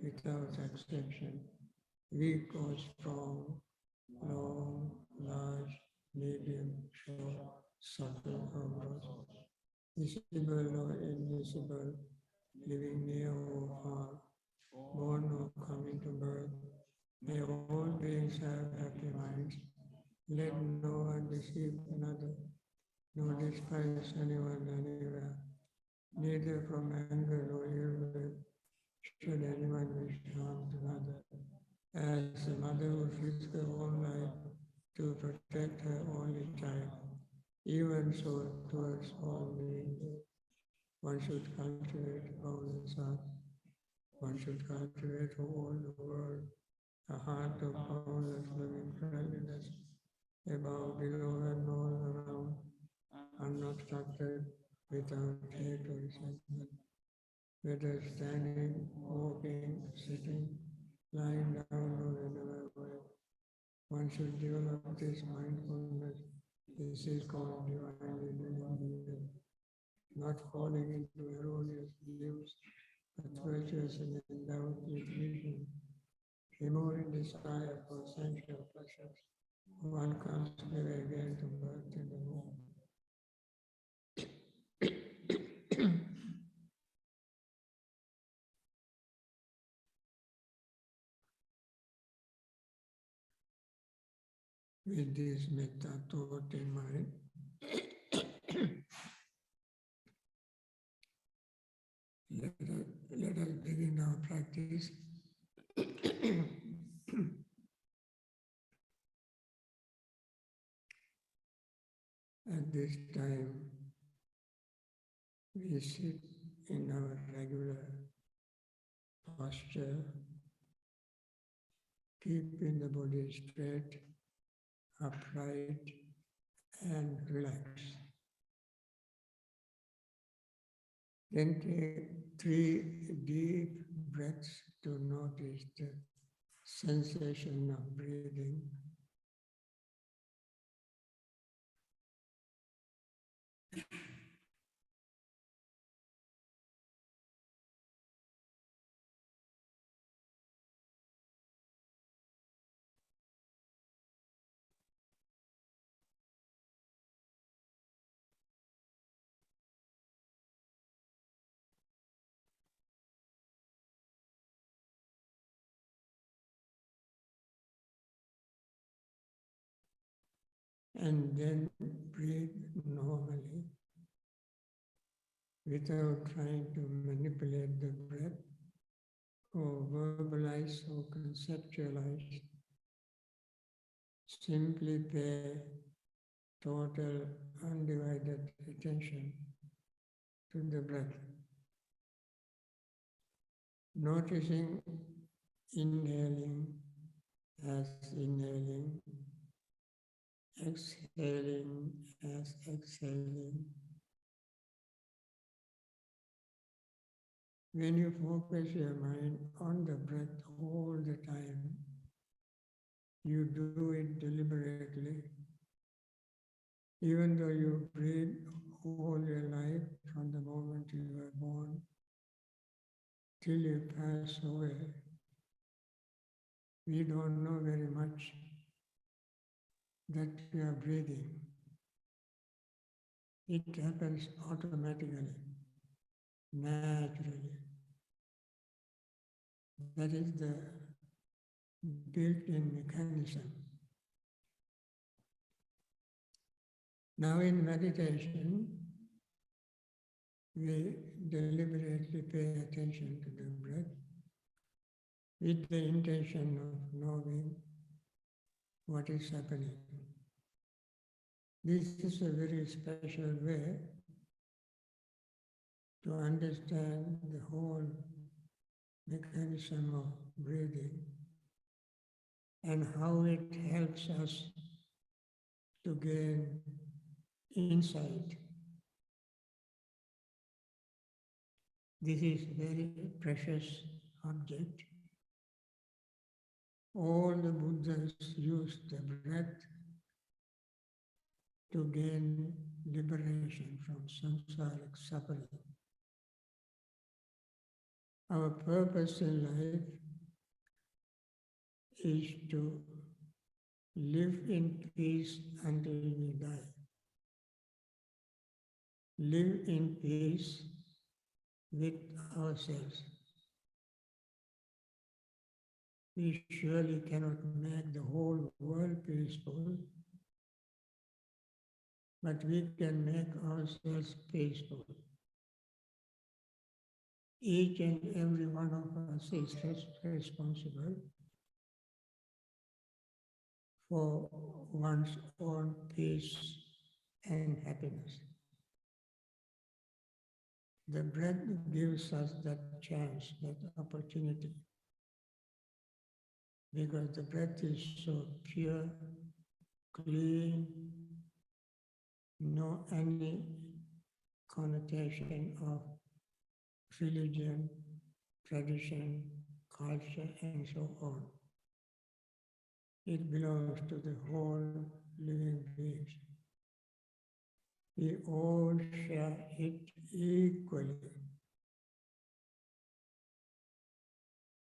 without exception, weak or strong, long, large, medium, short, subtle or gross, visible or invisible, living near or far, born or coming to birth. May all beings have happy minds. Let no one deceive another, nor despise anyone anywhere. Neither from anger nor ill will should anyone wish harm to another. As a mother would risk her own life to protect her only child, even so towards all beings, one should cultivate boundless heart. One should cultivate for all the world a heart of boundless loving friendliness, above, below, and all around, unobstructed, without hate or resentment. Whether standing, walking, sitting, lying down, or anywhere, one should develop this mindfulness. This is called divinely living being, not falling into erroneous views, but virtuous and endowed with vision, removing desire for sensual pleasures. One comes never again to birth in the womb. With this metta thought in mind, let us begin our practice. At this time, we sit in our regular posture, keeping the body straight, upright, and relaxed. Then take 3 deep breaths to notice the sensation of breathing. And then breathe normally without trying to manipulate the breath or verbalize or conceptualize. Simply pay total undivided attention to the breath. Noticing inhaling as inhaling, exhaling as exhaling. When you focus your mind on the breath all the time, you do it deliberately. Even though you breathe all your life from the moment you were born till you pass away, we don't know very much that we are breathing. It happens automatically, naturally. That is the built-in mechanism. Now in meditation, we deliberately pay attention to the breath with the intention of knowing what is happening. This is a very special way to understand the whole mechanism of breathing and how it helps us to gain insight. This is a very precious object. All the Buddhas used the breath to gain liberation from samsaric suffering. Our purpose in life is to live in peace until we die. Live in peace with ourselves. We surely cannot make the whole world peaceful, but we can make ourselves peaceful. Each and every one of us is responsible for one's own peace and happiness. The breath gives us that chance, that opportunity, because the breath is so pure, clean, no any connotation of religion, tradition, culture, and so on. It belongs to the whole living beings. We all share it equally.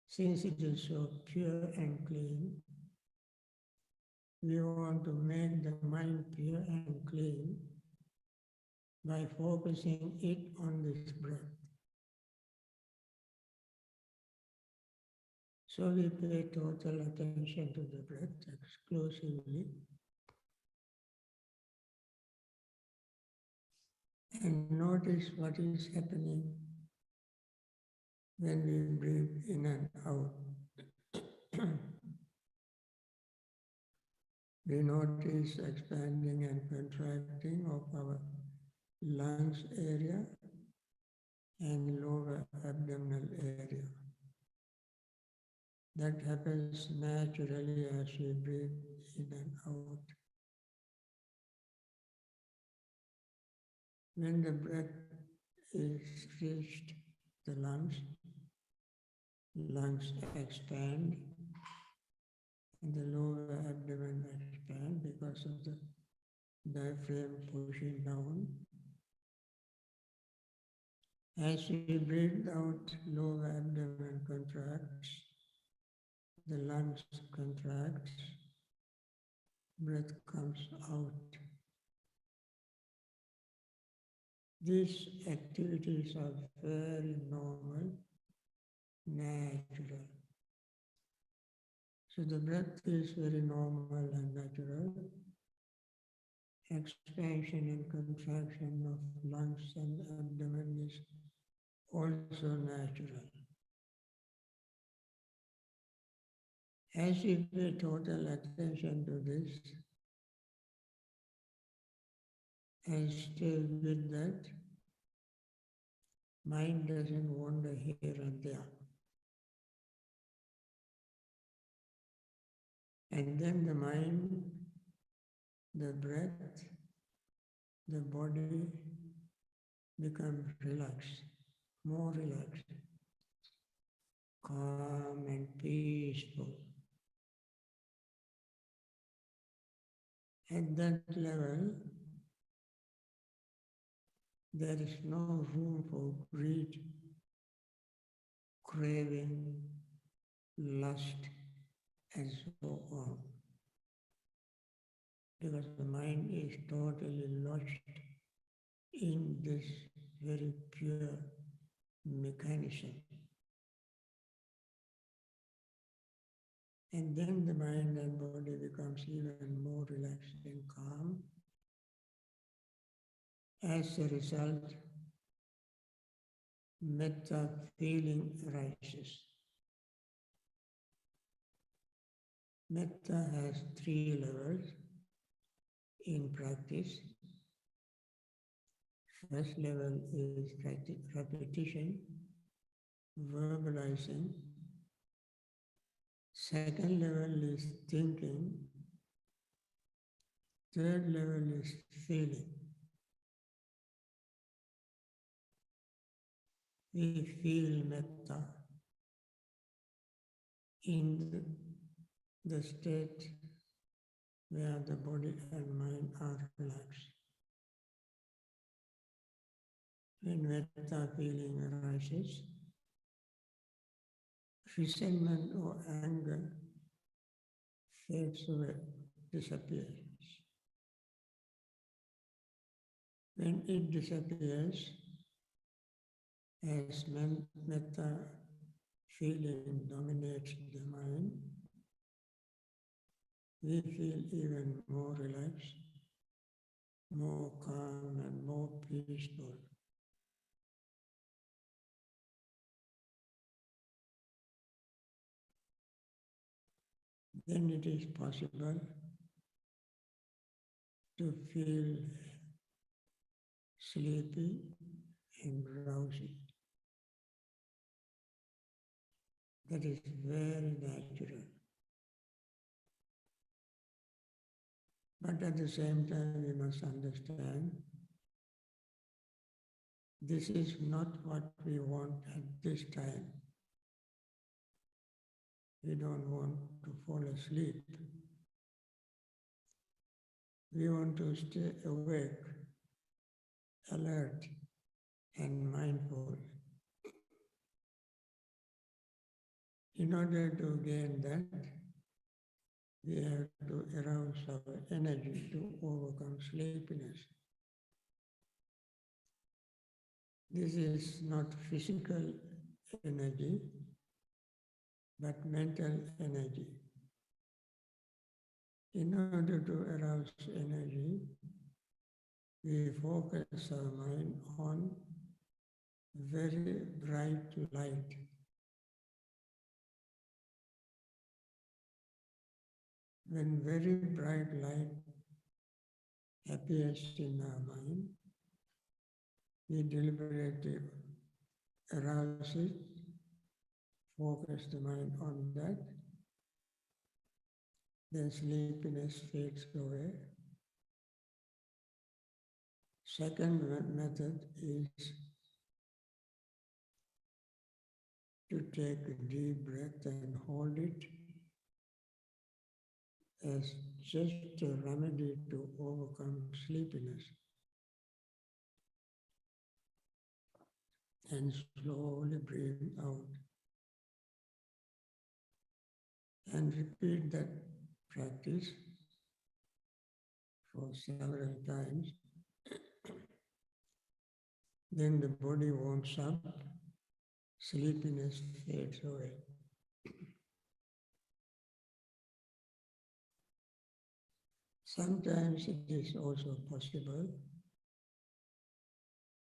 Since it is so pure and clean, we want to make the mind pure and clean by focusing it on this breath. So we pay total attention to the breath exclusively and notice what is happening when we breathe in and out. We notice expanding and contracting of our lungs area and lower abdominal area. That happens naturally as we breathe in and out. When the breath is reached the lungs expand and the lower abdomen expand because of the diaphragm pushing down. As we breathe out, lower abdomen contracts, the lungs contracts, breath comes out. These activities are very normal, natural. So the breath is very normal and natural. Expansion and contraction of lungs and abdomen is also natural. As we pay total attention to this and stay with that, mind doesn't wander here and there. And then the mind, the breath, the body become relaxed, more relaxed, calm and peaceful. At that level, there is no room for greed, craving, lust, and so on. Because the mind is totally lodged in this very pure mechanism. And then the mind and body becomes even more relaxed and calm. As a result, metta feeling arises. Metta has 3 levels in practice. First level is repetition, verbalizing. Second level is thinking. Third level is feeling. We feel metta in the state where the body and mind are relaxed. When metta feeling arises, resentment or anger fades away, disappears. When it disappears, as metta feeling dominates the mind, we feel even more relaxed, more calm and more peaceful. Then it is possible to feel sleepy and drowsy. That is very natural. But at the same time, we must understand this is not what we want at this time. We don't want to fall asleep. We want to stay awake, alert, and mindful. In order to gain that, we have to arouse our energy to overcome sleepiness. This is not physical energy, but mental energy. In order to arouse energy, we focus our mind on very bright light. When very bright light appears in our mind, we deliberately arouse it, focus the mind on that, then sleepiness fades away. Second method is to take a deep breath and hold it as just a remedy to overcome sleepiness. And slowly breathe out. And repeat that practice for several times. Then the body warms up, sleepiness fades away. Sometimes it is also possible,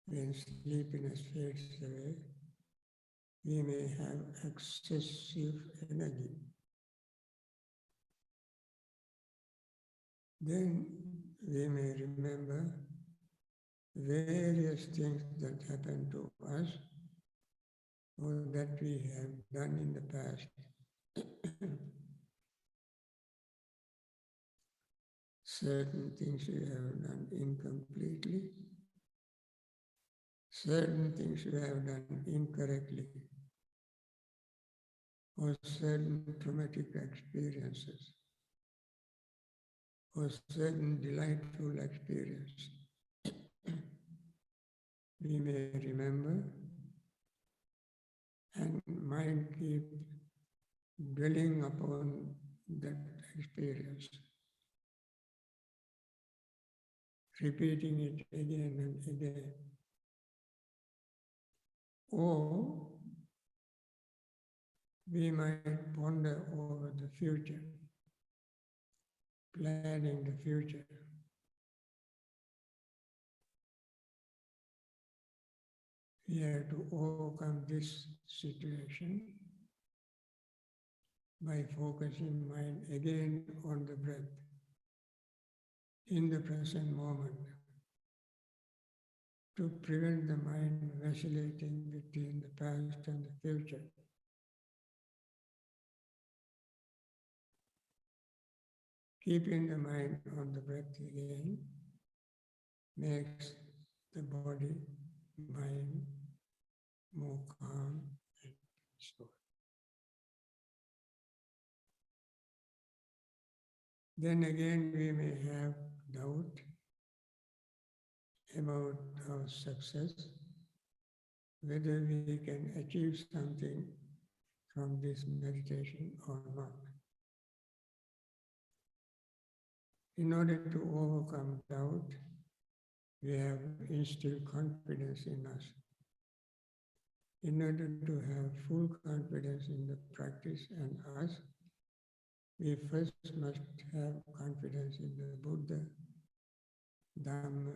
when sleepiness fades away, we may have excessive energy. Then we may remember various things that happened to us or that we have done in the past. Certain things we have done incompletely, certain things we have done incorrectly, or certain traumatic experiences, or certain delightful experience. We may remember, and mind keep dwelling upon that experience, repeating it again and again. Or we might ponder over the future, planning the future. We have to overcome this situation by focusing mind again on the breath, in the present moment, to prevent the mind vacillating between the past and the future. Keeping the mind on the breath again makes the body, mind more calm and peaceful. Then again we may have doubt about our success, whether we can achieve something from this meditation or not. In order to overcome doubt, we have instilled confidence in us. In order to have full confidence in the practice and us, we first must have confidence in the Buddha, Dhamma,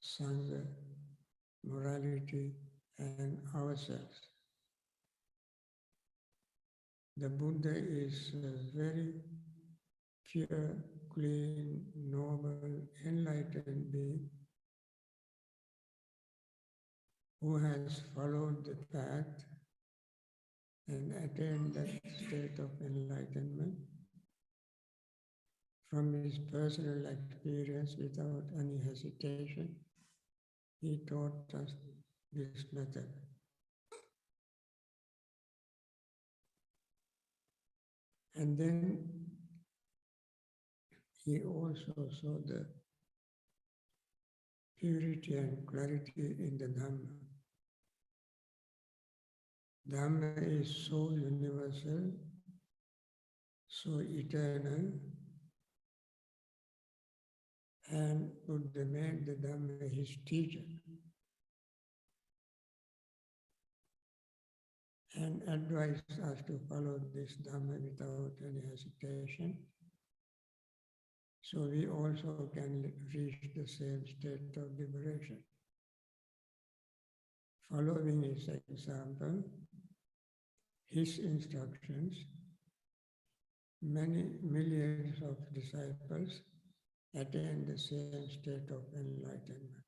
Sangha, morality, and ourselves. The Buddha is a very pure, clean, noble, enlightened being who has followed the path and attained that state of enlightenment from his personal experience without any hesitation. He taught us this method. And then he also saw the purity and clarity in the Dhamma. Dhamma is so universal, so eternal, and Buddha made the Dhamma his teacher and advised us to follow this Dhamma without any hesitation, so we also can reach the same state of liberation. Following his example, his instructions, many millions of disciples attain the same state of enlightenment.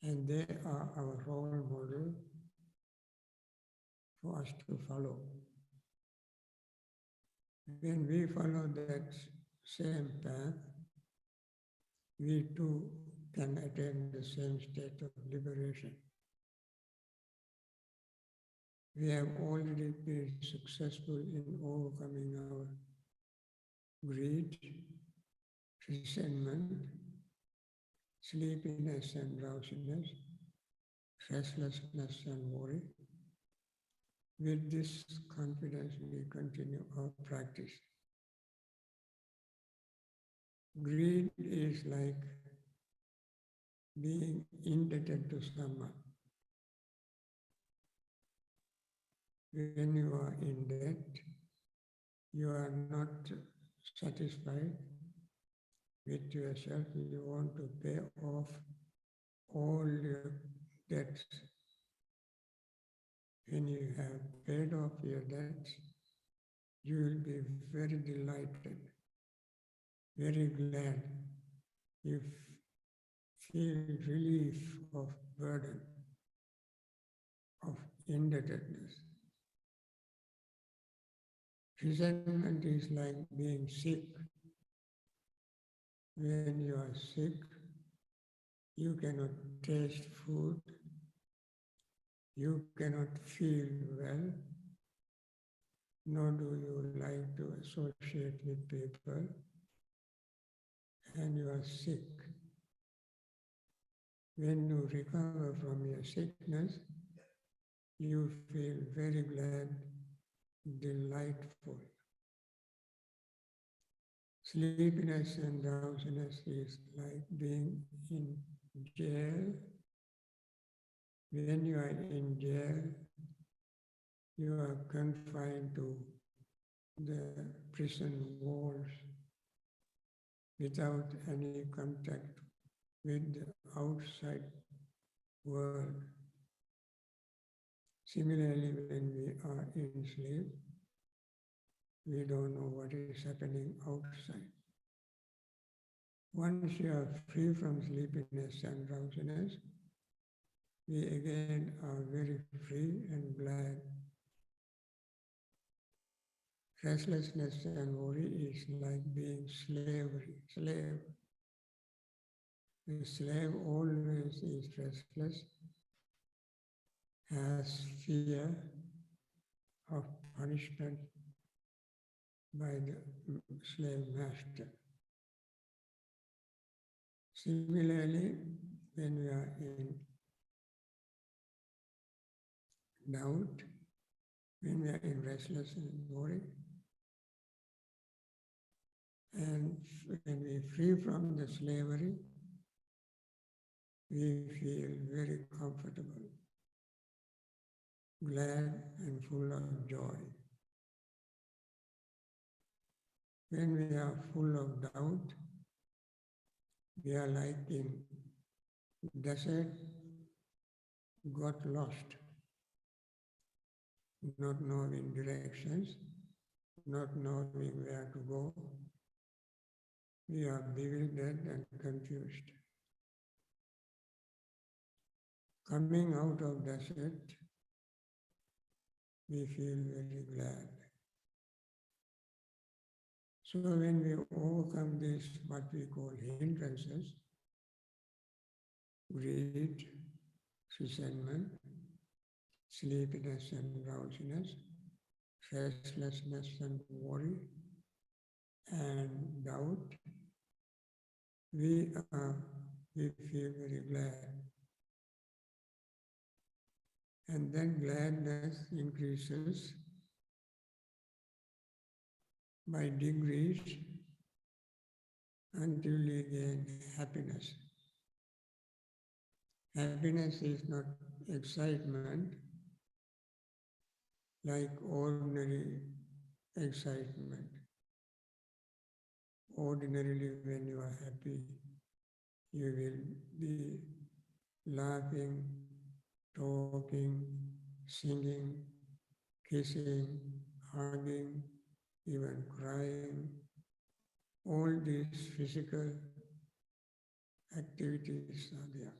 And they are our role model for us to follow. When we follow that same path, we too can attain the same state of liberation. We have already been successful in overcoming our greed, resentment, sleepiness and drowsiness, restlessness and worry. With this confidence, we continue our practice. Greed is like being indebted to someone. When you are in debt, you are not satisfied with yourself. You want to pay off all your debts. When you have paid off your debts, you will be very delighted, very glad. You feel relief of burden, of indebtedness. Resentment is like being sick. When you are sick, you cannot taste food, you cannot feel well, nor do you like to associate with people, and you are sick. When you recover from your sickness, you feel very glad, delightful. Sleepiness and drowsiness is like being in jail. When you are in jail, you are confined to the prison walls without any contact with the outside world. Similarly, when we are in sleep, we don't know what is happening outside. Once you are free from sleepiness and drowsiness, we again are very free and glad. Restlessness and worry is like being slave. The slave always is restless, has fear of punishment by the slave master. Similarly, when we are in doubt, when we are in restless and worry. And when we free from the slavery, we feel very comfortable, glad and full of joy. When we are full of doubt, we are like in desert, got lost, not knowing directions, not knowing where to go. We are bewildered and confused. Coming out of desert, we feel very glad. So when we overcome this, what we call hindrances, greed, resentment, sleepiness and drowsiness, restlessness and worry, and doubt, we feel very glad. And then gladness increases by degrees until we gain happiness. Happiness is not excitement like ordinary excitement. Ordinarily, when you are happy, you will be laughing, talking, singing, kissing, hugging, even crying. All these physical activities are there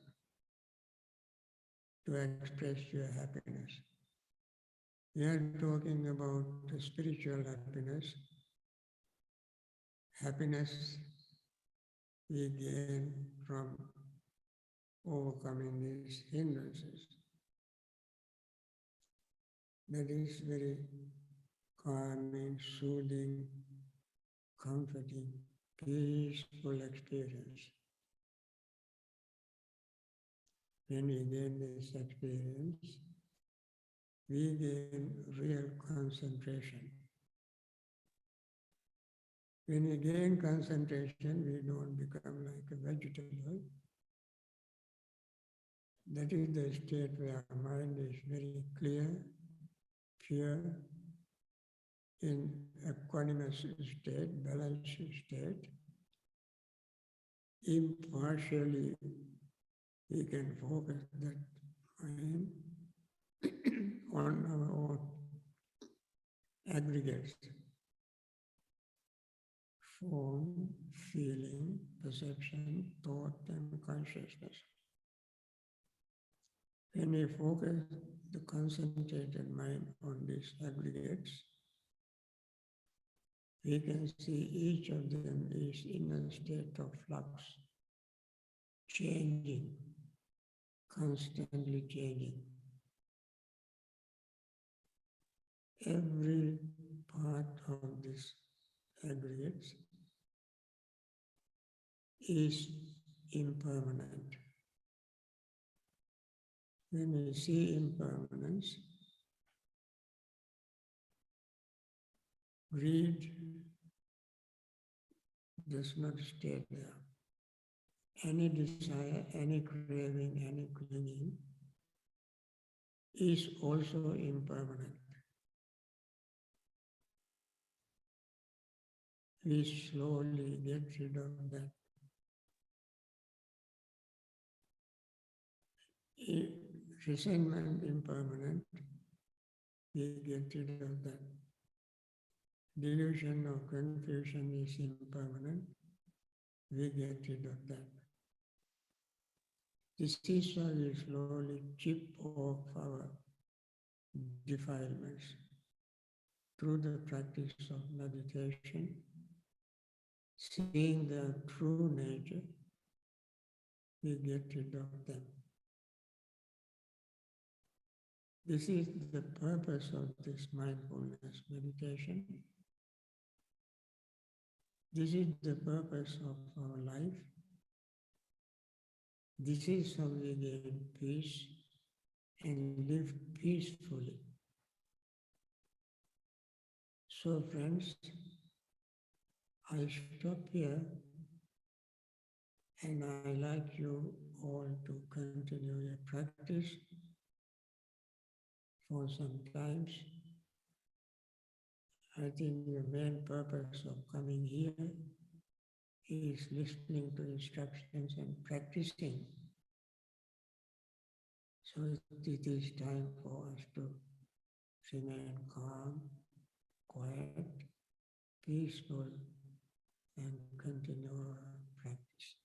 to express your happiness. We are talking about the spiritual happiness. Happiness we gain from overcoming these hindrances. That is very calming, soothing, comforting, peaceful experience. When we gain this experience, we gain real concentration. When we gain concentration, we don't become like a vegetable. That is the state where our mind is very clear, pure, in equanimous state, balanced state. Impartially, we can focus that mind on our own aggregates. Form, feeling, perception, thought, and consciousness. When we focus the concentrated mind on these aggregates, we can see each of them is in a state of flux, changing, constantly changing. Every part of this aggregates is impermanent. When we see impermanence, greed does not stay there. Any desire, any craving, any clinging is also impermanent. We slowly get rid of that. Resentment impermanent, we get rid of that. Delusion or confusion is impermanent, we get rid of that. This is how we slowly chip off our defilements through the practice of meditation, seeing their true nature, we get rid of them. This is the purpose of this mindfulness meditation. This is the purpose of our life. This is how we gain peace and live peacefully. So friends, I stop here and I like you all to continue your practice for some times. I think the main purpose of coming here is listening to instructions and practicing. So it is time for us to remain calm, quiet, peaceful, and continue our practice.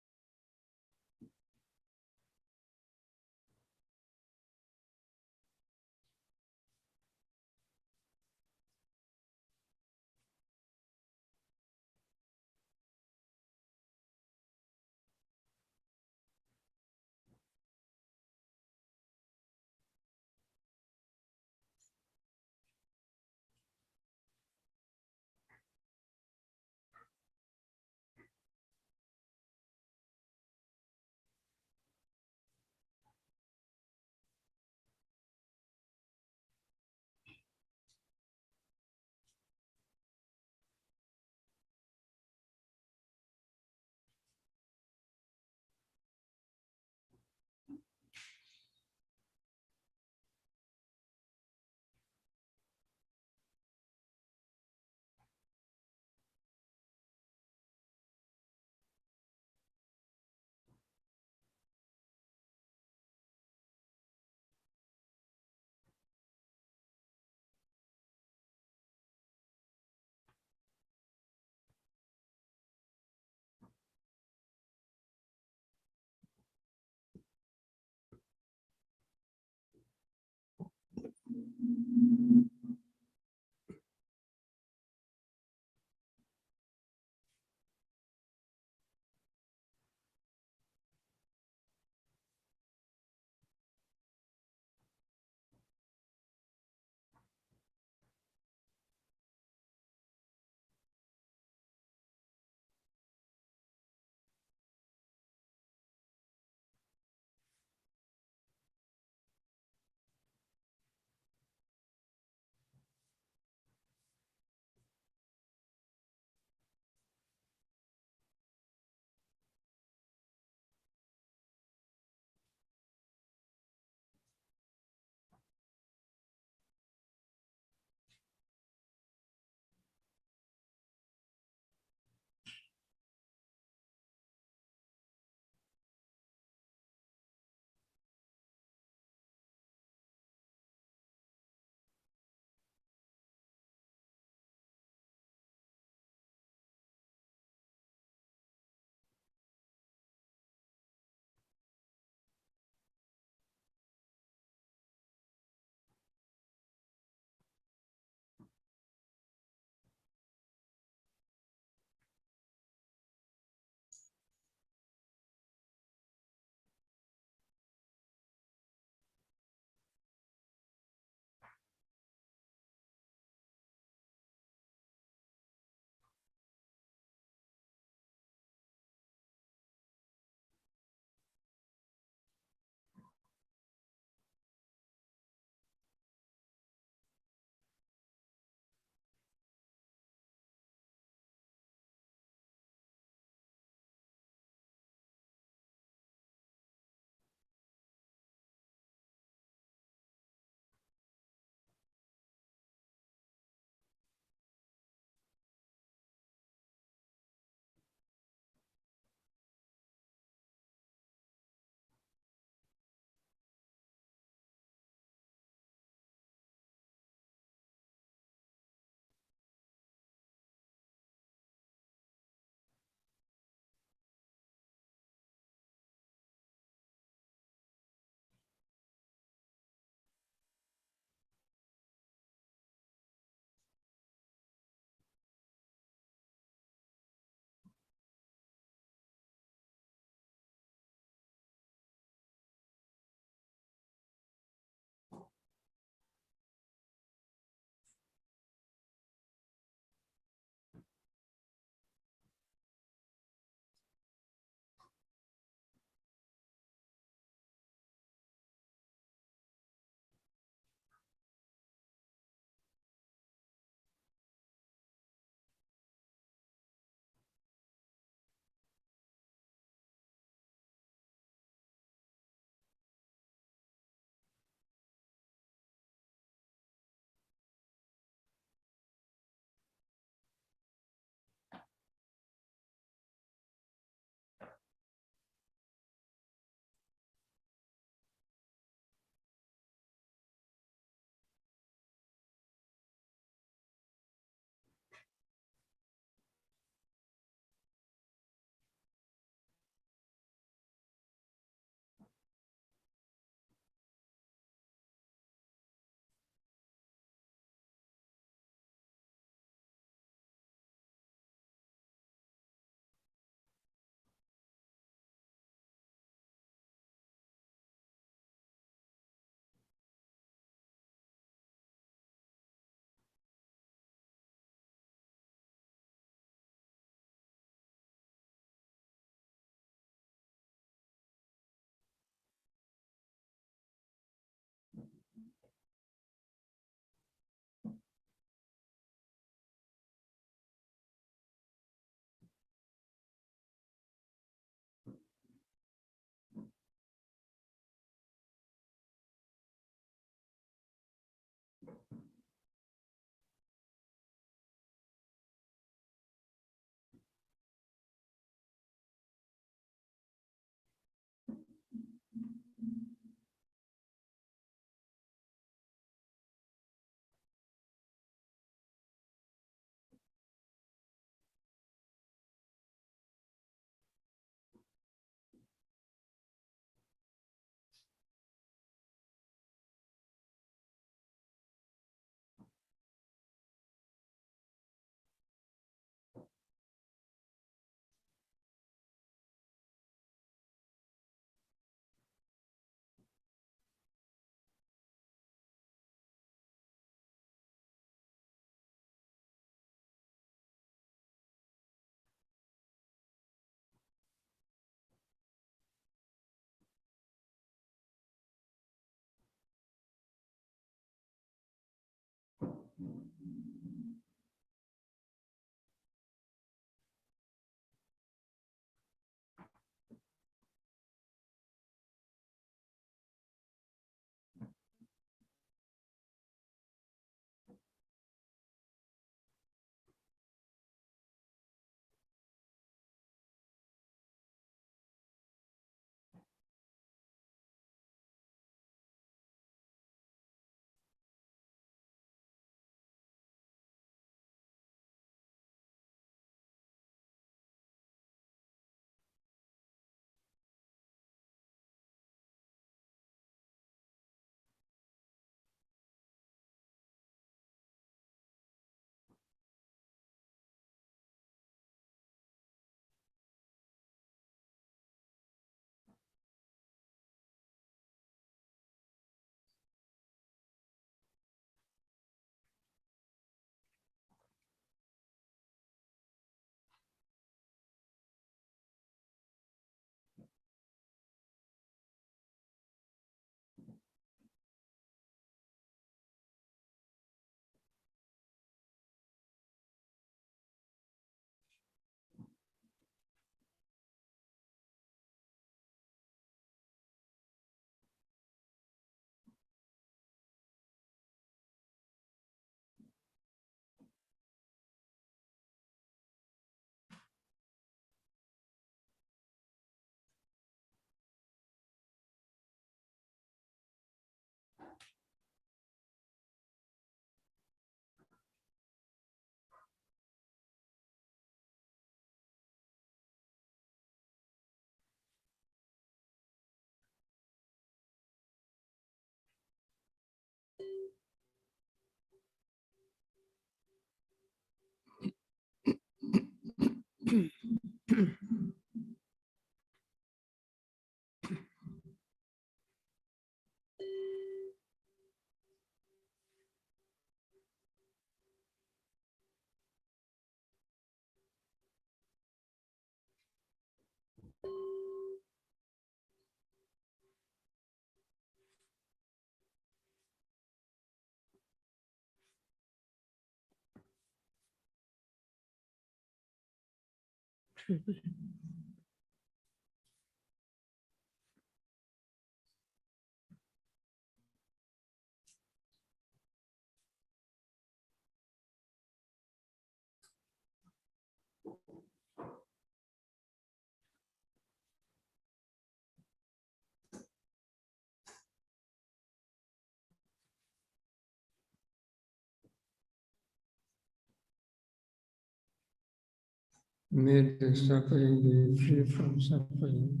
May the suffering be free from suffering.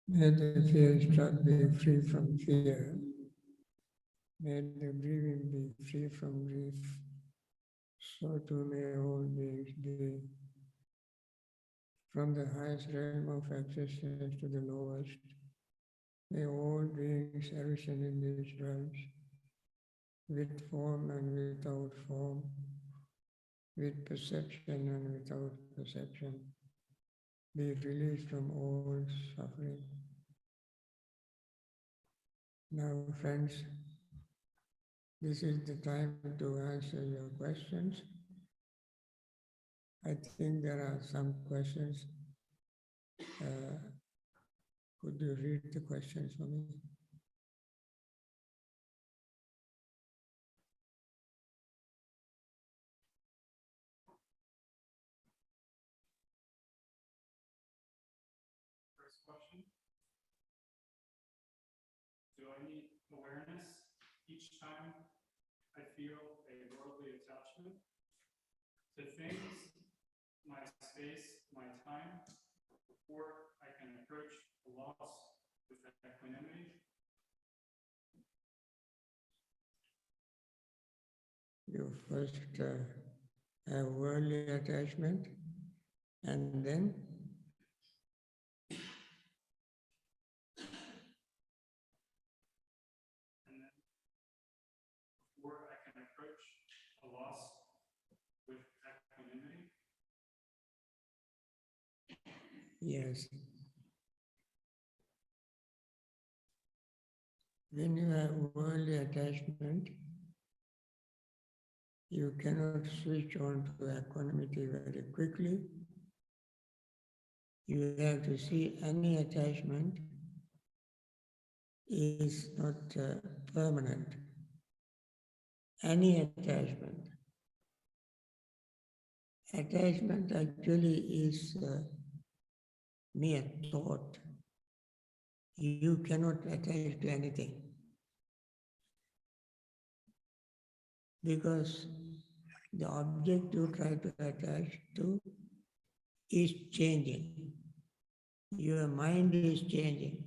May the fear be free from fear. May the grieving be free from grief. So too may all beings be, from the highest realm of existence to the lowest. May all beings arisen in these realms, with form and without form, with perception and without perception, be released from all suffering. Now, friends, this is the time to answer your questions. I think there are some questions. Could you read the questions for me? First question. Do I need awareness each time I feel a worldly attachment to things, my space, my time, before I can approach the loss with equanimity? You first have worldly attachment, and then Before I can approach a loss with equanimity? yes. When you have worldly attachment, you cannot switch on to equanimity very quickly. You have to see any attachment is not permanent. Any attachment. Attachment actually is mere thought. You cannot attach to anything. Because the object you try to attach to is changing. Your mind is changing.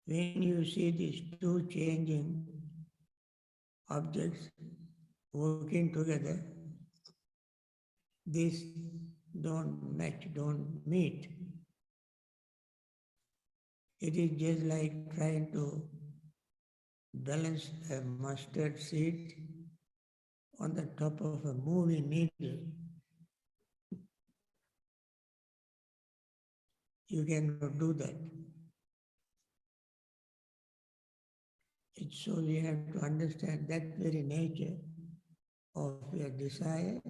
When you see these two changing objects working together, these don't match, don't meet. It is just like trying to balance a mustard seed on the top of a moving needle. You cannot do that. So we have to understand that very nature of your desire,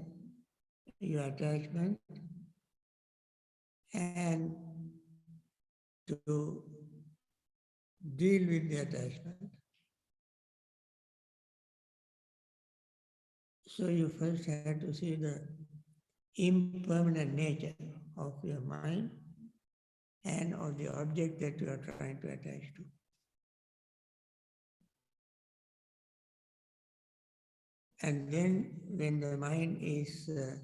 your attachment, and to deal with the attachment. So you first have to see the impermanent nature of your mind and of the object that you are trying to attach to. And then when the mind is, when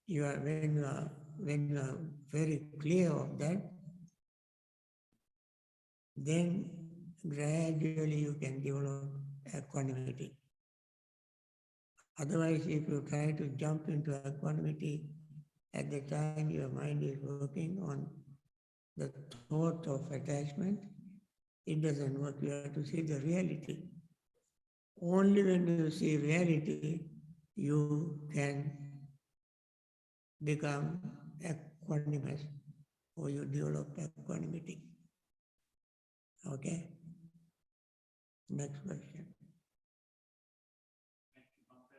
you are very clear of that, then gradually you can develop equanimity. Otherwise, if you try to jump into equanimity at the time your mind is working on the thought of attachment, it doesn't work. You have to see the reality. Only when you see reality, you can become equanimous or you develop equanimity. Okay? Next question. Thank you, Bhante.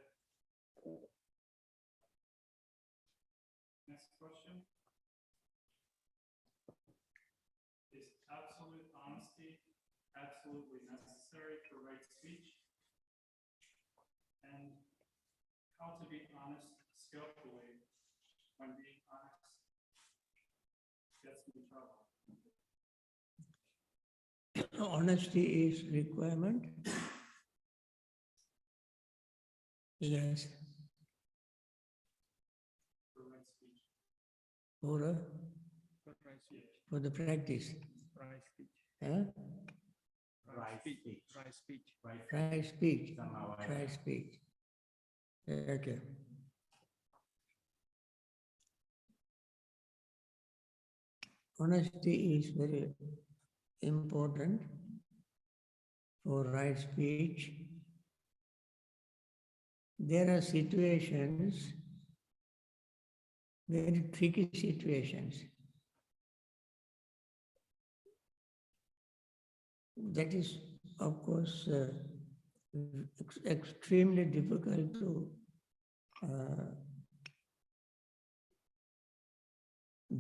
absolutely necessary for right speech, and how to be honest skillfully when being honest gets in trouble. Honesty is requirement. Yes. For right speech. For the practice. Right speech. Huh? Right speech. Right speech. Right speech. Right speech. Okay. Honesty is very important for right speech. There are situations, very tricky situations. That is, of course, extremely difficult to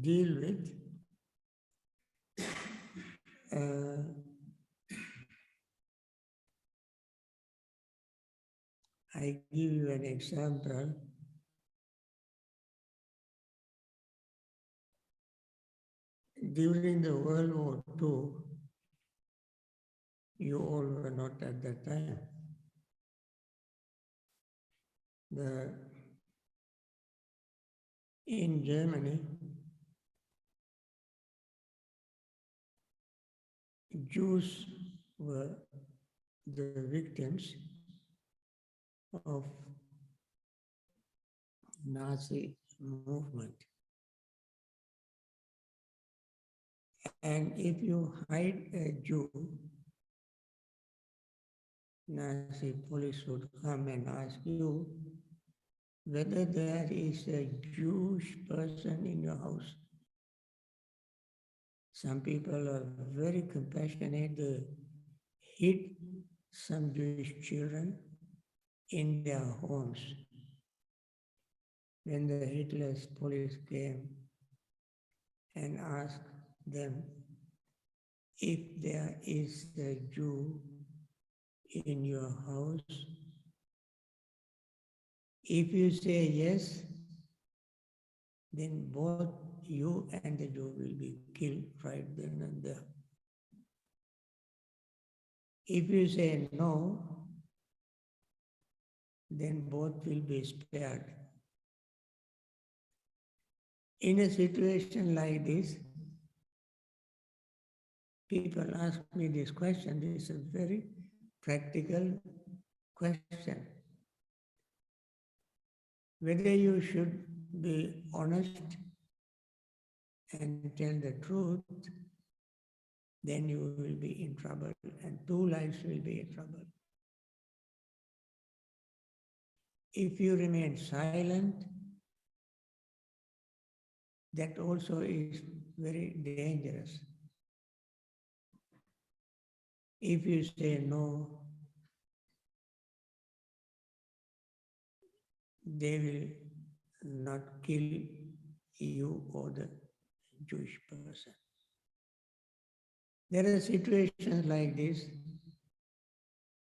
deal with. I give you an example. During the World War II, you all were not at that time. In Germany, Jews were the victims of Nazi movement. And if you hide a Jew, Nazi police would come and ask you whether there is a Jewish person in your house. Some people are very compassionate. They hid some Jewish children in their homes. When the Hitler's police came and asked them if there is a Jew in your house, if you say yes, then both you and the Jew will be killed right then and there. If you say no, then both will be spared. In a situation like this, people ask me this question. This is a very practical question. Whether you should be honest and tell the truth, then you will be in trouble, and two lives will be in trouble. If you remain silent, that also is very dangerous. If you say no, they will not kill you or the Jewish person. There are situations like this.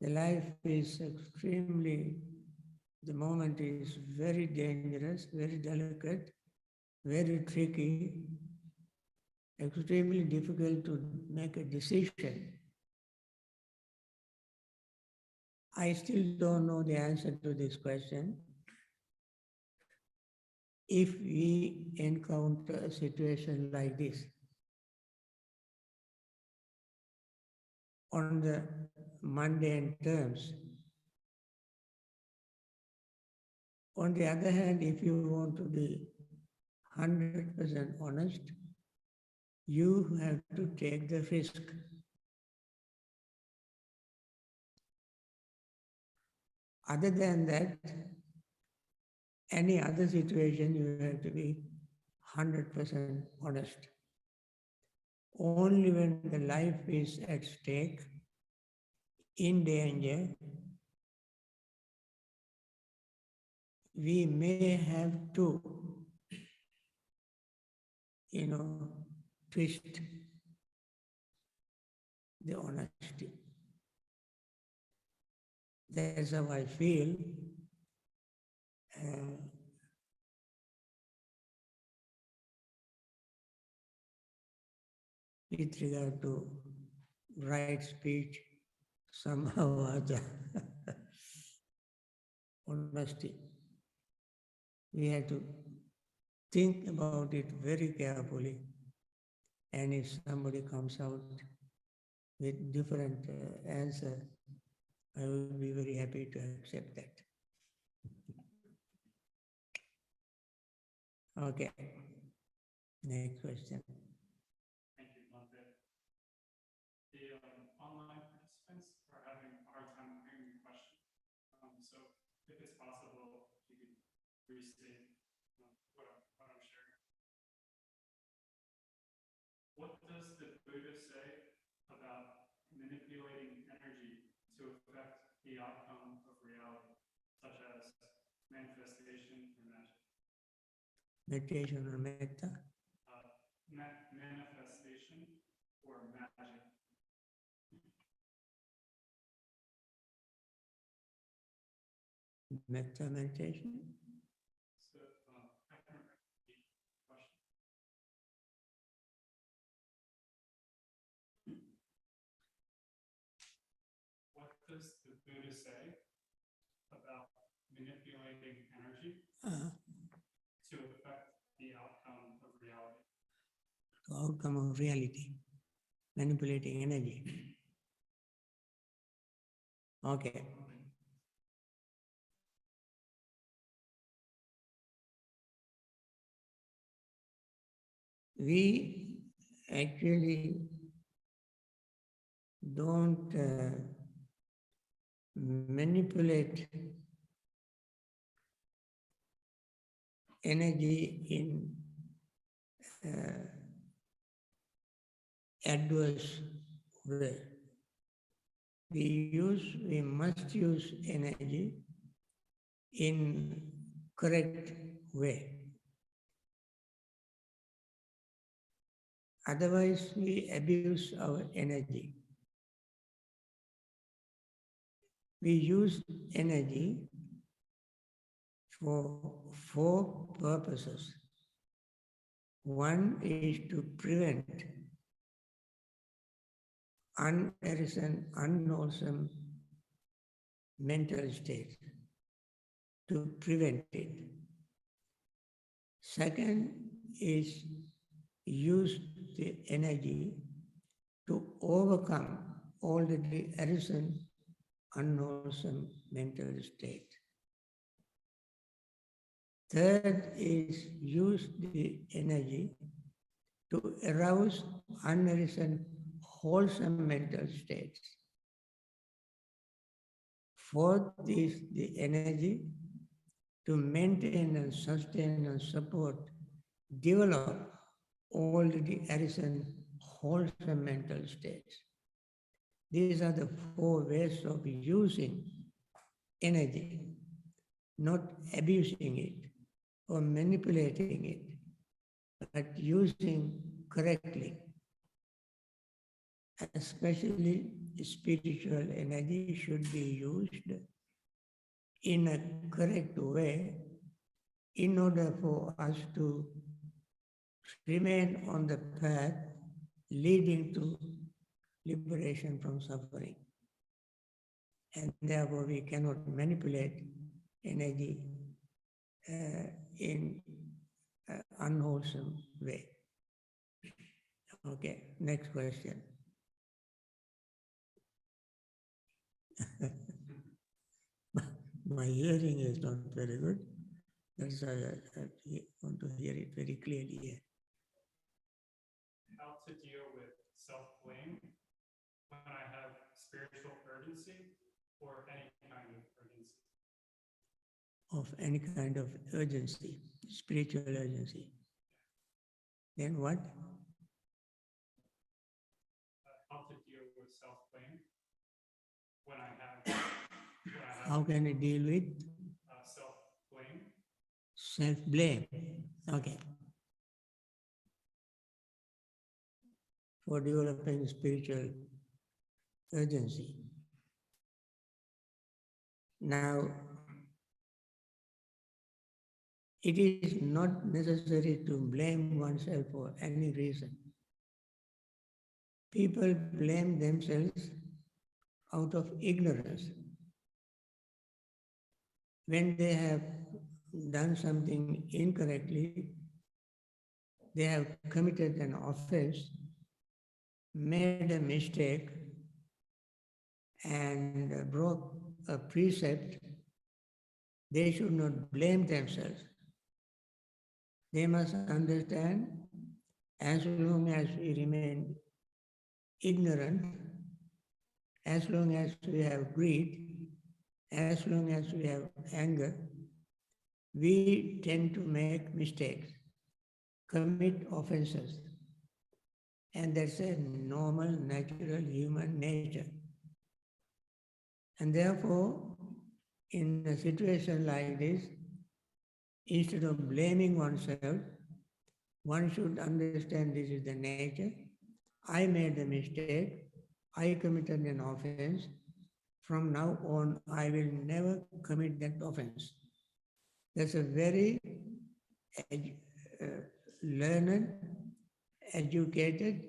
The life is extremely, the moment is very dangerous, very delicate, very tricky, extremely difficult to make a decision. I still don't know the answer to this question. If we encounter a situation like this, on the mundane terms. On the other hand, if you want to be 100% honest, you have to take the risk. Other than that, any other situation, you have to be 100% honest. Only when the life is at stake, in danger, we may have to, twist the honesty. That's how I feel. Uh, with regard to right speech, somehow or other, honesty. We have to think about it very carefully. And if somebody comes out with different answer, I will be very happy to accept that. Okay. Next question. Thank you, Bhante. The online participants are having a hard time hearing the question. So if it's possible, you could restate what I'm sharing. What does the Buddha say about manipulating energy to affect the outcome of reality, such as manifestation or magic? Meditation or metta? Manifestation or magic? Metta meditation? So, I can repeat the question. What does the Buddha say about manipulating energy to affect the outcome of reality? The outcome of reality. Manipulating energy. Okay. We actually don't manipulate energy in adverse way. We must use energy in correct way. Otherwise, we abuse our energy. We use energy for four purposes. One is to prevent unwholesome mental state, to prevent it. Second is use the energy to overcome already arisen unwholesome mental state. Third is use the energy to arouse unarisen wholesome mental states. Fourth is the energy to maintain and sustain and support, develop already arisen wholesome mental states. These are the four ways of using energy, not abusing it or manipulating it, but using correctly. Especially spiritual energy should be used in a correct way in order for us to remain on the path leading to liberation from suffering. And therefore we cannot manipulate energy in an unwholesome way. Okay, next question. My hearing is not very good. That's why I want to hear it very clearly here. How to deal with self-blame when I have spiritual urgency or any kind of urgency? Of any kind of urgency, spiritual urgency. Then what? How to deal with self-blame when I have How can I deal with self-blame? self-blame? Okay. For developing spiritual urgency. Now, it is not necessary to blame oneself for any reason. People blame themselves out of ignorance. When they have done something incorrectly, they have committed an offense, made a mistake, and broke a precept, they should not blame themselves. They must understand, as long as we remain ignorant, as long as we have greed, as long as we have anger, we tend to make mistakes, commit offenses. And that's a normal, natural human nature. And therefore, in a situation like this, instead of blaming oneself, one should understand this is the nature. I made a mistake. I committed an offense. From now on, I will never commit that offense. That's a very learned, educated,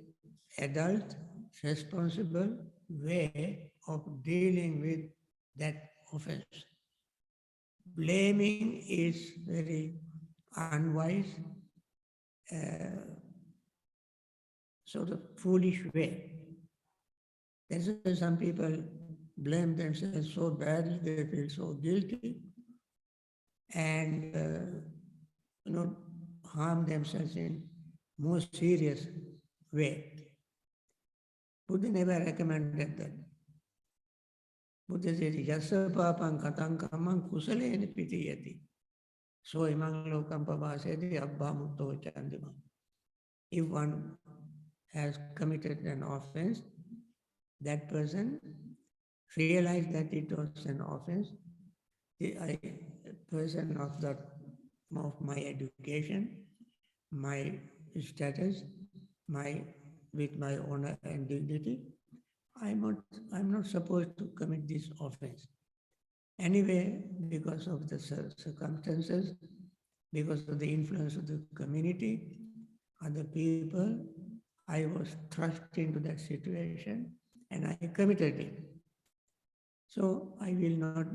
adult, responsible way of dealing with that offense. Blaming is very unwise, sort of foolish way. That's why some people blame themselves so badly, they feel so guilty, and harm themselves in more serious way. Buddha never recommended that. Buddha said, Yassa papam katang kamang kusalena pitiyati. So imang lokam pabhaseti abbha mutto chandima. If one has committed an offense, that person realized that it was an offense. A person of my education, my status, with my honor and dignity, I'm not supposed to commit this offense. Anyway, because of the circumstances, because of the influence of the community, other people, I was thrust into that situation and I committed it. So I will not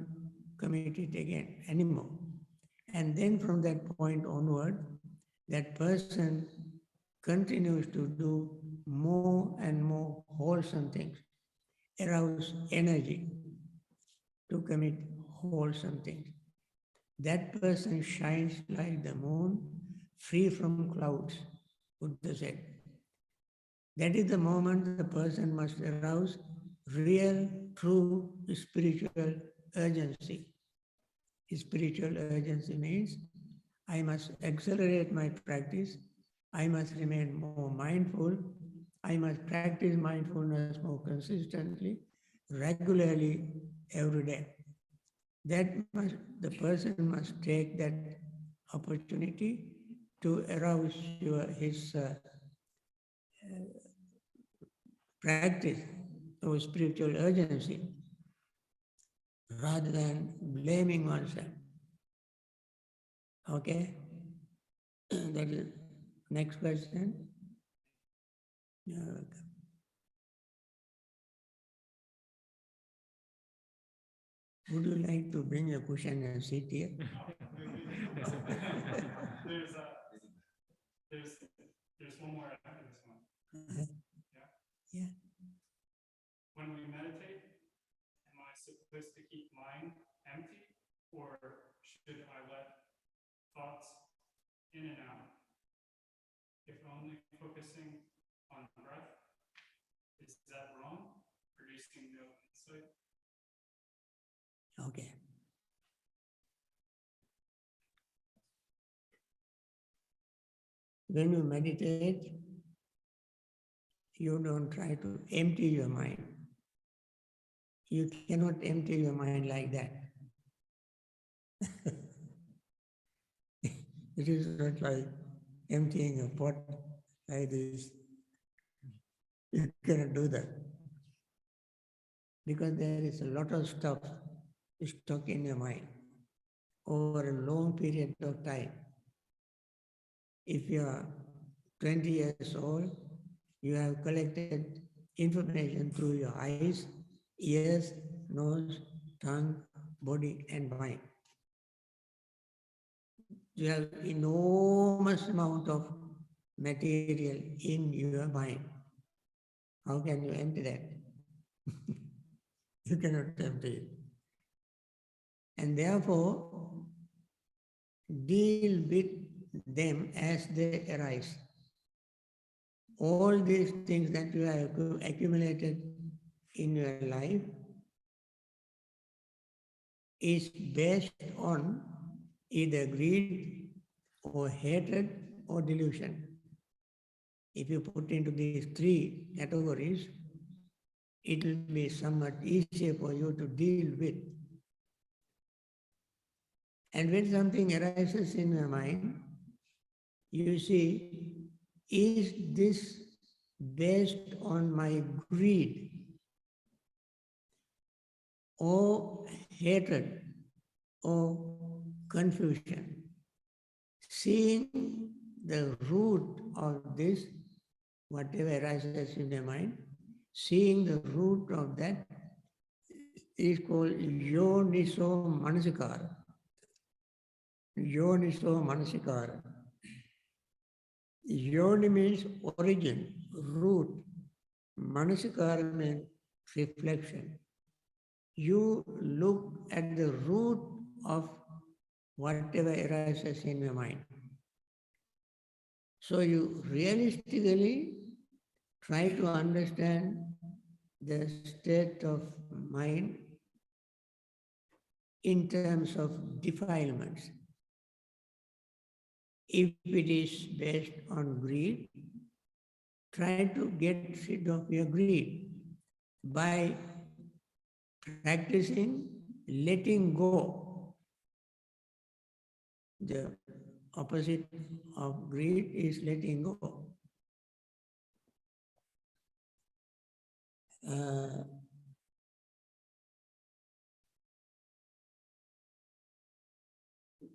commit it again anymore. And then from that point onward, that person continues to do more and more wholesome things, arouse energy to commit wholesome things. That person shines like the moon, free from clouds, Buddha said. That is the moment the person must arouse real, true spiritual urgency. Spiritual urgency means I must accelerate my practice, I must remain more mindful, I must practice mindfulness more consistently, regularly, every day. The person must take that opportunity to arouse his practice or spiritual urgency rather than blaming oneself. Okay? That is next question. You're welcome. Would you like to bring a cushion and sit here? There's one more after this one. Uh-huh. Yeah. When we meditate, am I supposed to keep mind empty, or should I let thoughts in and out? If only focusing on breath, is that wrong? Producing no insight? Okay. When you meditate, you don't try to empty your mind. You cannot empty your mind like that. It is not like emptying a pot like this. You cannot do that. Because there is a lot of stuff stuck in your mind over a long period of time. If you are 20 years old, you have collected information through your eyes, ears, nose, tongue, body, and mind. You have enormous amount of material in your mind. How can you empty that? You cannot empty it. And therefore, deal with them as they arise. All these things that you have accumulated in your life is based on either greed or hatred or delusion. If you put into these three categories, it will be somewhat easier for you to deal with. And when something arises in your mind, you see, is this based on my greed or hatred or confusion? Seeing the root of this, whatever arises in your mind, seeing the root of that is called yoniso manasikara. Yoniso manasikara. Yoni means origin, root. Manasikara means reflection. You look at the root of whatever arises in your mind. So you realistically try to understand the state of mind in terms of defilements. If it is based on greed, try to get rid of your greed by practicing letting go. The opposite of greed is letting go.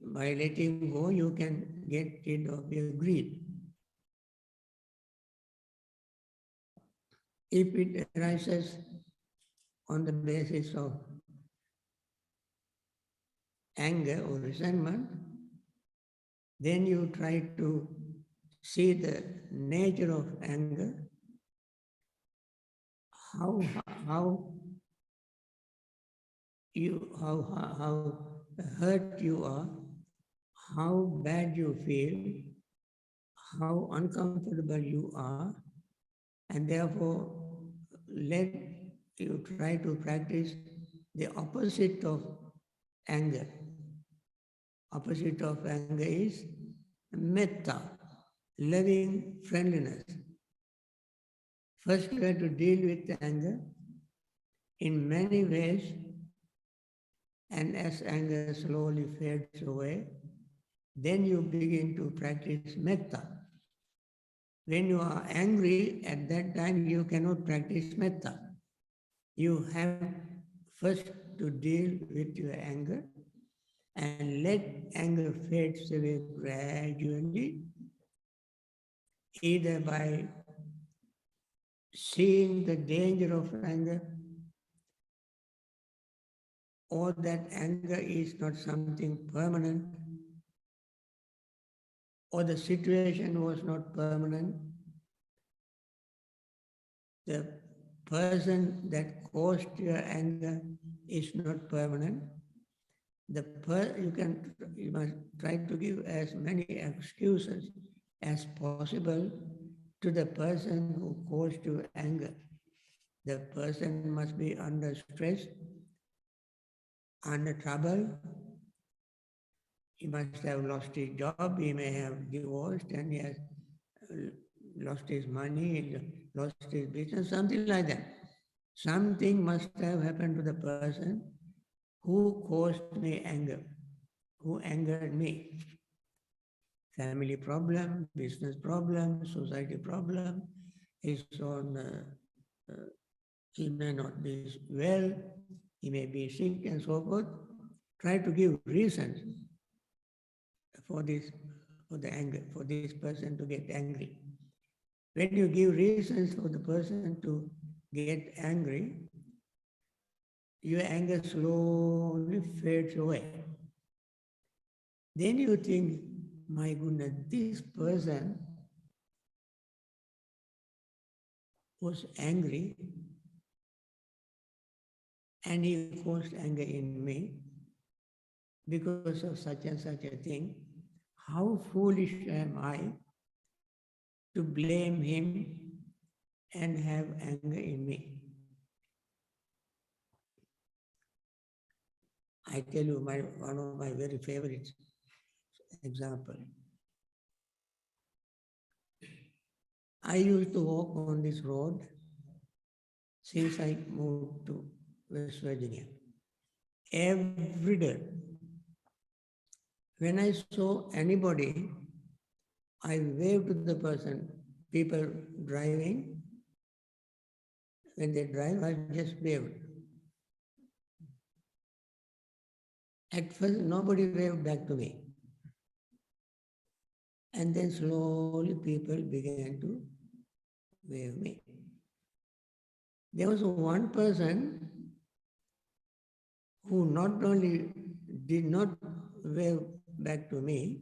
By letting go, you can get rid of your greed. If it arises on the basis of anger or resentment, then you try to see the nature of anger, how hurt you are, how bad you feel, how uncomfortable you are, and therefore let you try to practice the opposite of anger. Opposite of anger is metta, loving friendliness. First, you have to deal with anger in many ways, and as anger slowly fades away, then you begin to practice metta. When you are angry, at that time you cannot practice metta. You have first to deal with your anger and let anger fade away gradually, either by seeing the danger of anger, or that anger is not something permanent, or the situation was not permanent. The person that caused your anger is not permanent. You must try to give as many excuses as possible to the person who caused you anger. The person must be under stress, under trouble. He must have lost his job, he may have divorced, and he has lost his money, lost his business, something like that. Something must have happened to the person who caused me anger, who angered me. Family problem, business problem, society problem, he may not be well, he may be sick and so forth. Try to give reasons for this, for the anger, for this person to get angry. When you give reasons for the person to get angry, your anger slowly fades away. Then you think, my goodness, this person was angry and he caused anger in me because of such and such a thing. How foolish am I to blame him and have anger in me? I tell you one of my very favorite example. I used to walk on this road since I moved to West Virginia. Every day, when I saw anybody, I waved to the person, people driving. When they drive, I just waved. At first, nobody waved back to me. And then slowly people began to wave me. There was one person who not only did not wave back to me,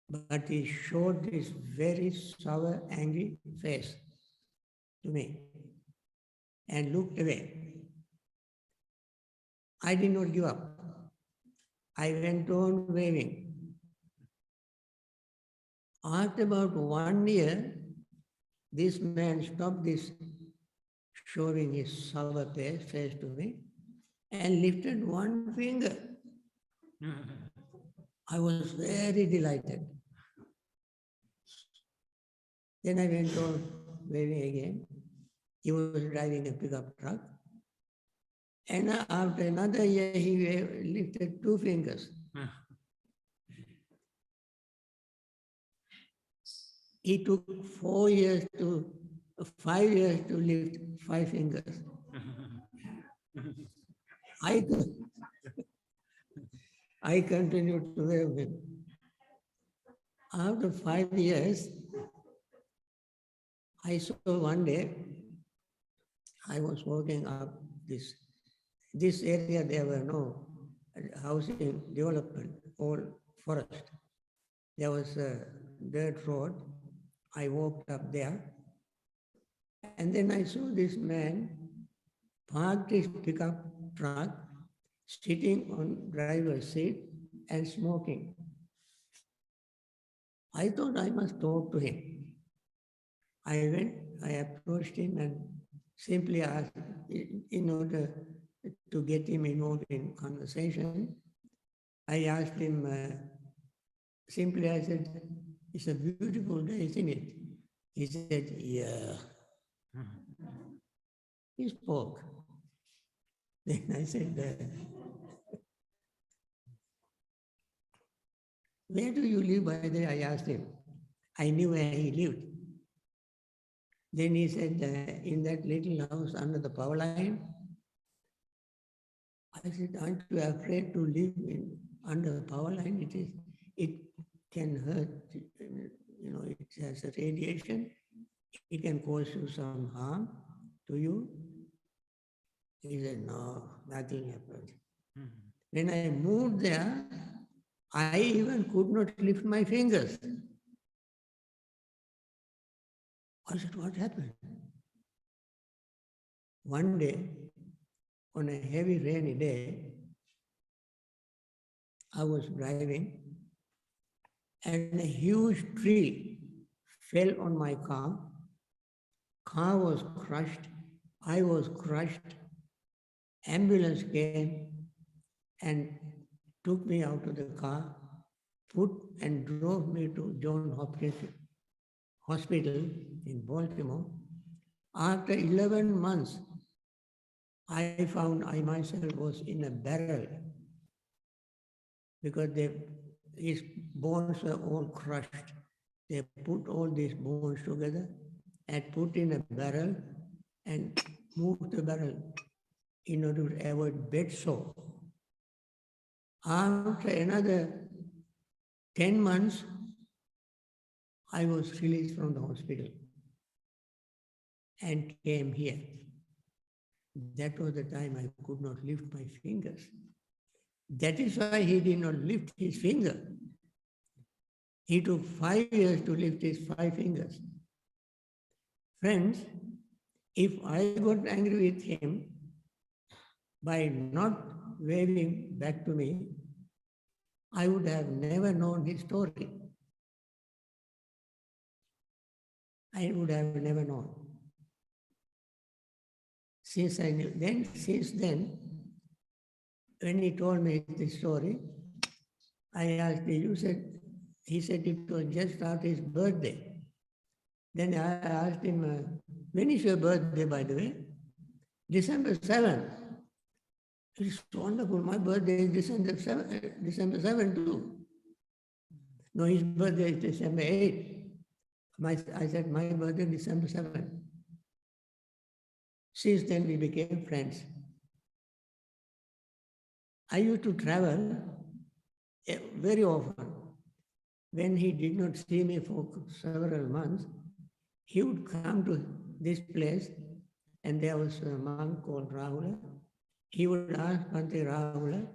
but he showed this very sour, angry face to me and looked away. I did not give up. I went on waving. After about 1 year, this man stopped this showing his sour face to me and lifted one finger. I was very delighted. Then I went on waving again. He was driving a pickup truck. And after another year, he lifted 2 fingers. He took 5 years to lift 5 fingers. I continued to wave him. After 5 years, I saw one day, I was walking up this area, there were no housing development, all forest. There was a dirt road. I walked up there, and then I saw this man parked his pickup truck, sitting on driver's seat and smoking. I thought I must talk to him. I approached him and simply asked, in order to get him involved in conversation, I asked him, simply I said, it's a beautiful day, isn't it? He said, yeah. He spoke. Then I said, where do you live, by the way? I asked him. I knew where he lived. Then he said, in that little house under the power line. I said, aren't you afraid to live under the power line? It can hurt, it has a radiation. It can cause you some harm to you. He said, no, nothing happened. When I moved there, I even could not lift my fingers. I said, what happened? One day, on a heavy rainy day, I was driving and a huge tree fell on my car. Car was crushed. I was crushed. Ambulance came and took me out of the car, put and drove me to Johns Hopkins Hospital in Baltimore. After 11 months, I found I myself was in a barrel because his bones were all crushed. They put all these bones together and put in a barrel and moved the barrel in order to avoid bed sore. After another 10 months, I was released from the hospital and came here. That was the time I could not lift my fingers. That is why he did not lift his finger. He took 5 years to lift his 5 fingers. Friends, if I got angry with him by not waving back to me, I would have never known his story. I would have never known. Since then, when he told me this story, I asked him, he said it was just after his birthday. Then I asked him, when is your birthday, by the way? December 7th. It's wonderful. My birthday is December 7th too. No, his birthday is December 8th. I said, my birthday is December 7th. Since then, we became friends. I used to travel very often. When he did not see me for several months, he would come to this place, and there was a monk called Rahula. He would ask Bhante Rahula,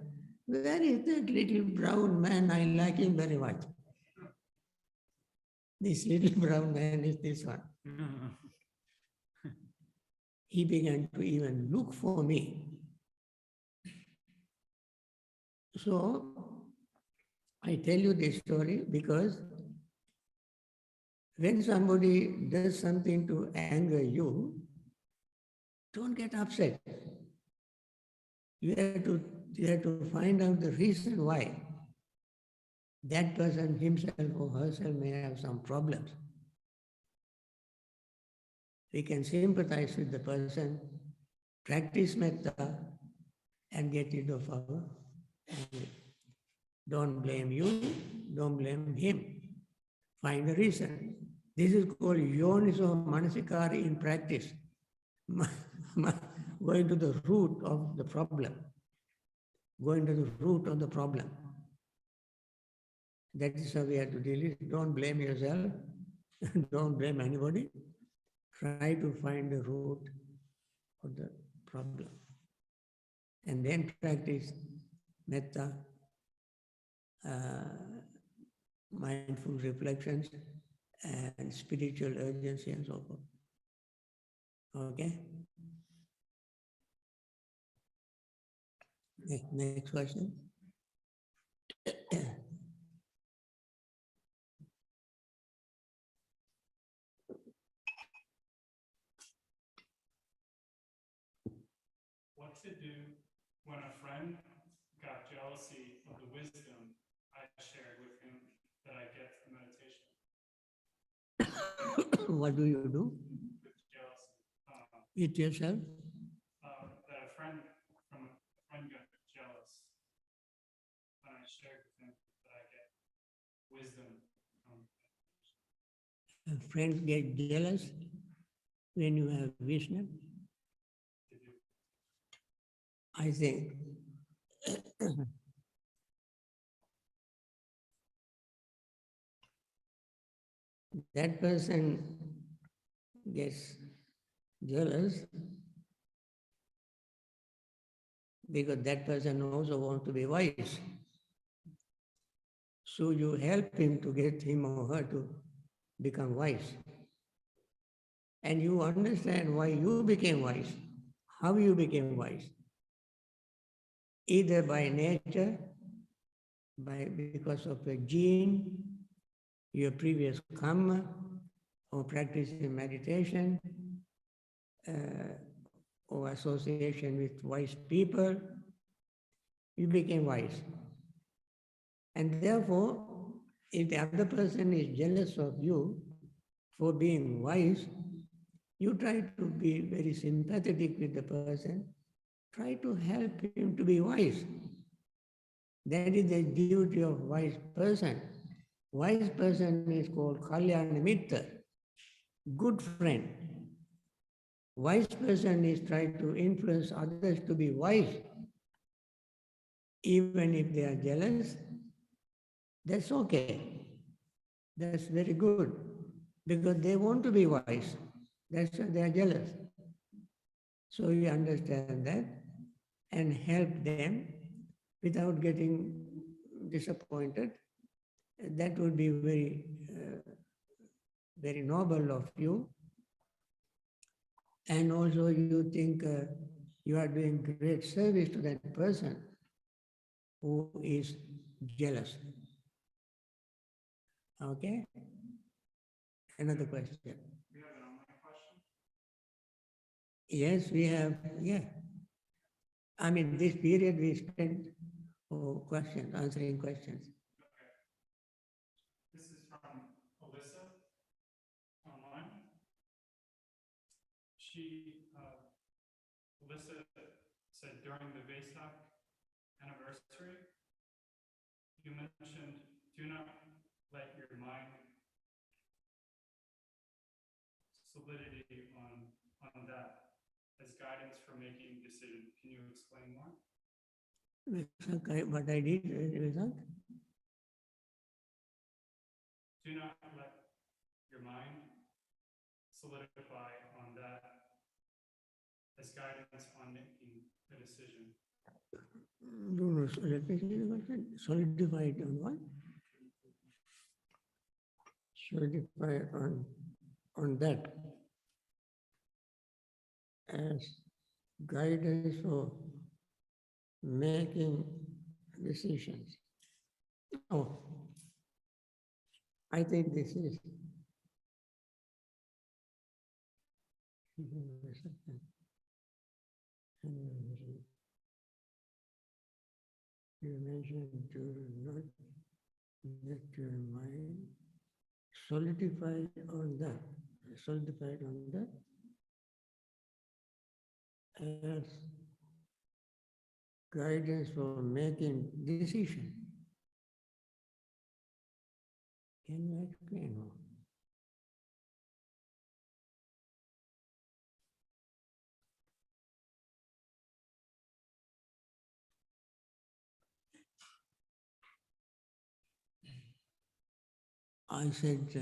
where is that little brown man? I like him very much. This little brown man is this one. He began to even look for me. So, I tell you this story because when somebody does something to anger you, don't get upset. You have to find out the reason why that person himself or herself may have some problems. We can sympathize with the person, practice metta, and get rid of our anger. Don't blame you, don't blame him. Find the reason. This is called yoniso manasikara in practice. Going to the root of the problem. Going to the root of the problem. That is how we have to deal with it. Don't blame yourself. Don't blame anybody. Try to find the root of the problem. And then practice metta, mindful reflections, and spiritual urgency and so forth. Okay? Next question. What to do when a friend got jealousy of the wisdom I shared with him that I get from meditation? What do you do? With jealousy. With yourself? That a friend got jealous when I shared with him that I get wisdom from meditation. Friends get jealous when you have wisdom. I think that person gets jealous because that person also wants to be wise. So you help him to get him or her to become wise. And you understand why you became wise, how you became wise. Either by nature, because of a gene, your previous karma, or practicing meditation, or association with wise people, you became wise. And therefore, if the other person is jealous of you for being wise, you try to be very sympathetic with the person, try to help him to be wise. That is the duty of wise person. Wise person is called Kalyana Mitra, good friend. Wise person is trying to influence others to be wise. Even if they are jealous, that's okay. That's very good. Because they want to be wise. That's why they are jealous. So you understand that and help them without getting disappointed. That would be very noble of you. And also you think you are doing great service to that person who is jealous. Okay? Another question. We have an online question. Yes, we have, yeah. I mean, this period we spent for questions, answering questions. Okay. This is from Alyssa online. Alyssa said during the Vesak anniversary, you mentioned, do not let your mind solidity on that as guidance for making decisions. Can you explain more? What I did, Vesak? Do not let your mind solidify on that as guidance on making a decision. No, let me see the question. Solidified on what? Solidified on that as guidance for making decisions. Oh, I think this is. You mentioned to not let your mind solidified on that, as guidance for making decision. Can you explain more? I said,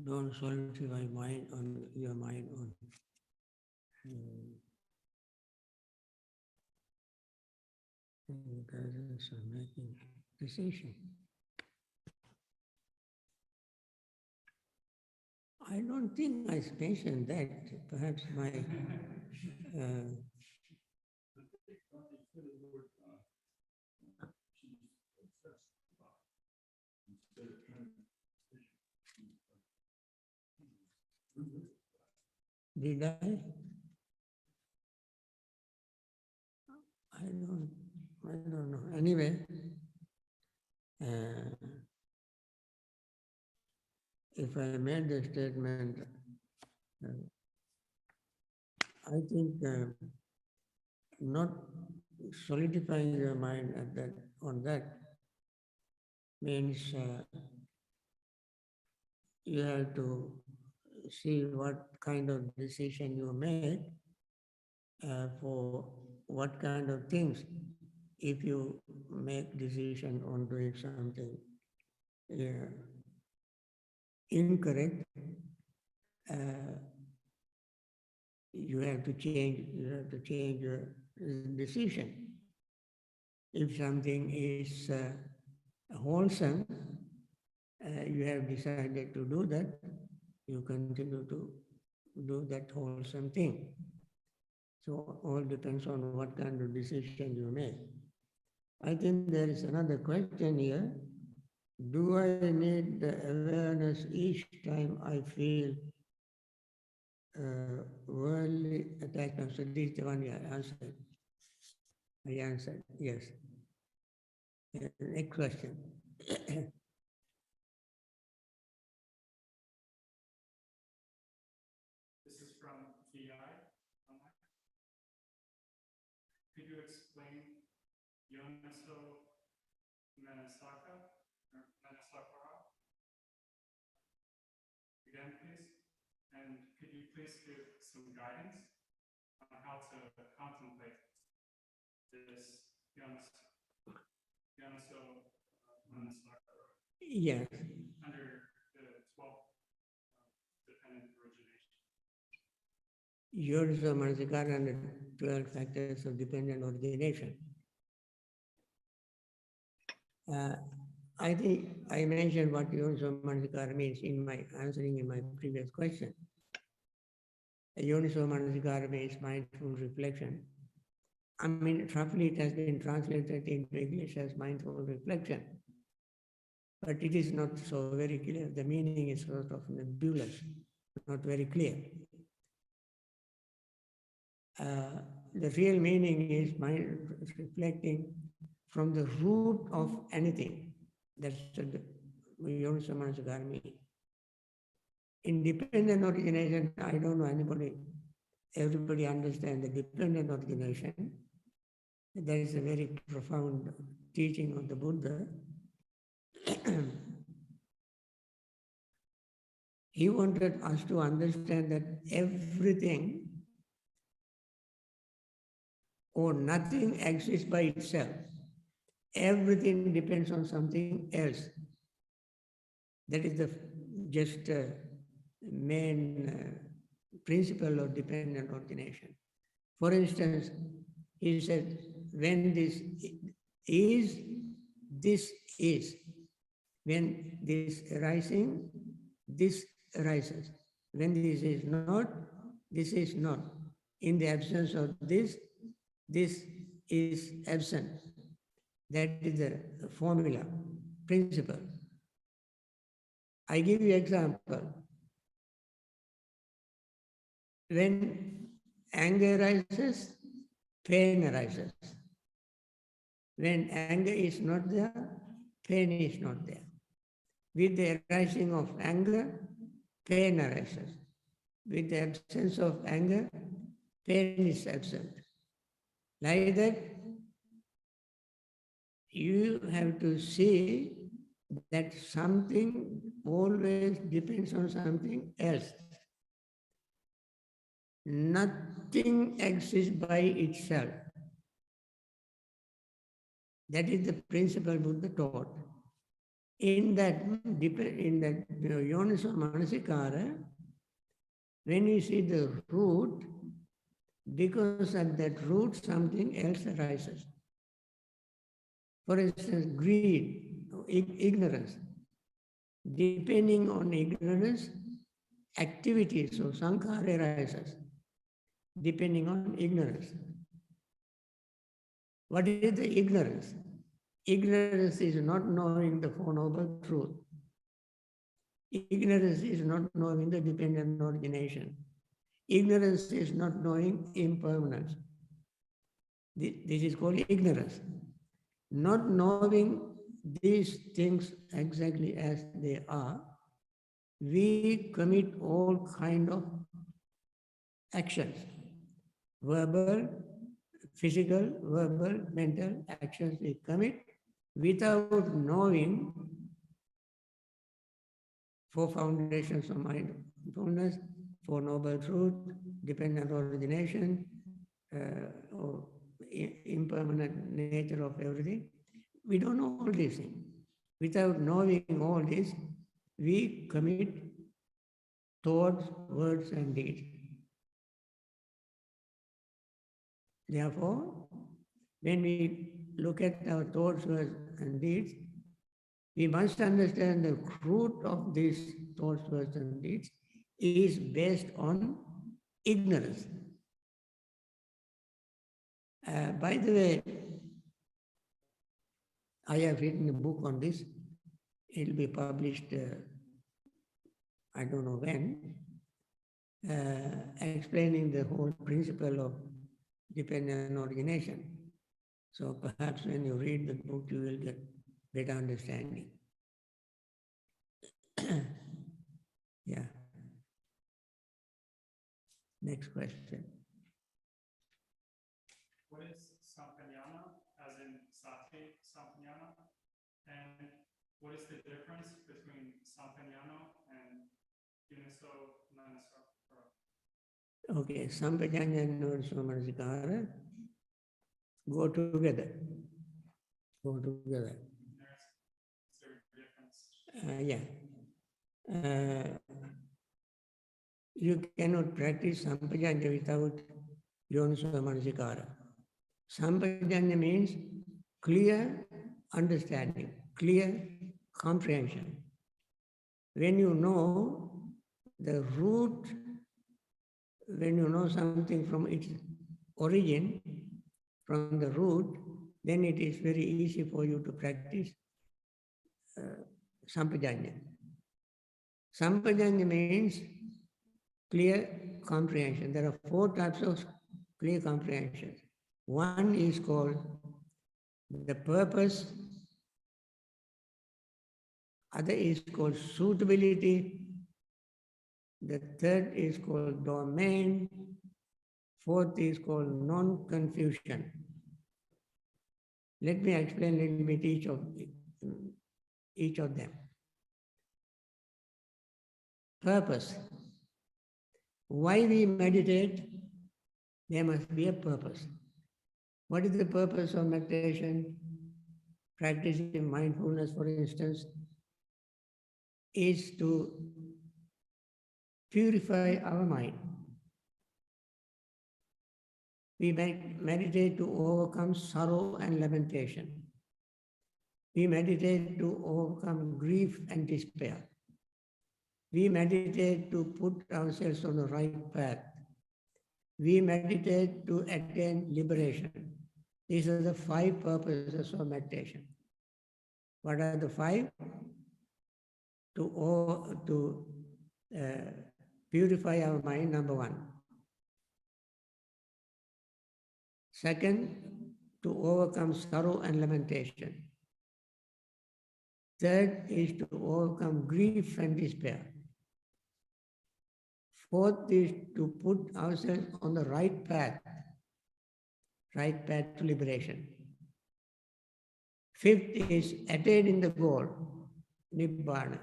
don't solidify your mind on guidance of making decision. I don't think I mentioned that. Perhaps my did I? I don't know. Anyway, if I made the statement, I think not solidifying your mind on that means you have to see what kind of decision you make for what kind of things. If you make decision on doing something incorrect, you have to change your decision. If something is wholesome, you have decided to do that, you continue to do that wholesome thing. So all depends on what kind of decision you make. I think there is another question here. Do I need the awareness each time I feel worldly attachment? So this is the one I answered. Yes. Next question. This is from VI. Could you explain Yonaso Manasaka or Manasakara again, please? And could you please give some guidance on how to contemplate this Yes. under the 12th dependent origination. Yoniso Manasikara and the 12 factors of dependent origination. I think I mentioned what Yoniso Manasikara means in my answering in my previous question. Yoniso Manasikara means mindful reflection. I mean, roughly it has been translated into English as mindful reflection. But it is not so very clear. The meaning is sort of nebulous, not very clear. The real meaning is mind reflecting from the root of anything. That's the Yoniso Manasikara meaning. Independent origination, I don't know anybody, everybody understands the dependent origination. There is a very profound teaching of the Buddha. He wanted us to understand that everything or nothing exists by itself. Everything depends on something else. That is the just main principle of dependent origination. For instance, he said, when this is, this is. When this arising, this arises. When this is not, this is not. In the absence of this is absent. That is the formula, principle. I give you example. When anger arises, pain arises. When anger is not there, pain is not there. With the arising of anger, pain arises. With the absence of anger, pain is absent. Like that, you have to see that something always depends on something else. Nothing exists by itself. That is the principle Buddha taught. In that Yoniso Manasikara, when you see the root, because of that root, something else arises. For instance, greed, ignorance. Depending on ignorance, activities or sankhara arises, depending on ignorance. What is the ignorance? Ignorance is not knowing the Four Noble Truth. Ignorance is not knowing the dependent origination. Ignorance is not knowing impermanence. This is called ignorance. Not knowing these things exactly as they are, we commit all kind of actions. Verbal, physical, verbal, mental actions we commit without knowing four foundations of mindfulness, Four Noble Truths, dependent origination, or impermanent nature of everything. We don't know all these things. Without knowing all this, we commit thoughts, words, and deeds. Therefore, when we look at our thoughts, words, and deeds, we must understand the root of these thoughts, words, and deeds is based on ignorance. By the way, I have written a book on this. It will be published, I don't know when, explaining the whole principle of dependent origination. So perhaps when you read the book, you will get better understanding. Yeah. Next question. What is sampajana, as in sati sampajana? And what is the difference between sampajana and Yoniso Manasara? Okay, Sampajanya and Manasikara go together. Go together. Is there a difference? Yeah. You cannot practice Sampajanya without Yoniso Manasikara. Sampajanya means clear understanding, clear comprehension. When you know the root, when you know something from its origin, from the root, then it is very easy for you to practice Sampajanya. Sampajanya means clear comprehension. There are 4 types of clear comprehension. One is called the purpose, other is called suitability, the third is called domain, fourth is called non-confusion. Let me explain a little bit each of them. Purpose. Why we meditate? There must be a purpose. What is the purpose of meditation? Practicing mindfulness, for instance, is to purify our mind. We meditate to overcome sorrow and lamentation. We meditate to overcome grief and despair. We meditate to put ourselves on the right path. We meditate to attain liberation. These are the 5 purposes of meditation. What are the 5? To purify our mind, number 1. Second, to overcome sorrow and lamentation. Third is to overcome grief and despair. Fourth is to put ourselves on the right path to liberation. Fifth is attaining the goal, Nibbana.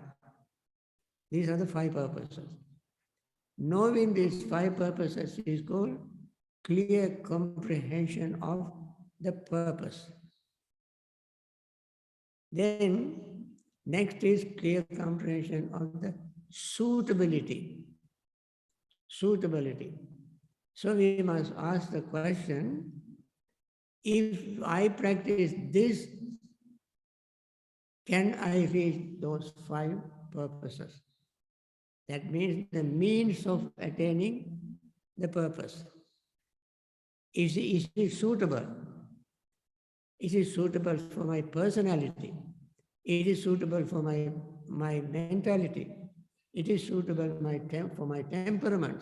These are the 5 purposes. Knowing these 5 purposes is called clear comprehension of the purpose. Then, next is clear comprehension of the suitability. Suitability. So we must ask the question, if I practice this, can I reach those 5 purposes? That means the means of attaining the purpose. Is it suitable? Is it suitable for my personality? It is suitable for my mentality. It is suitable for my temperament.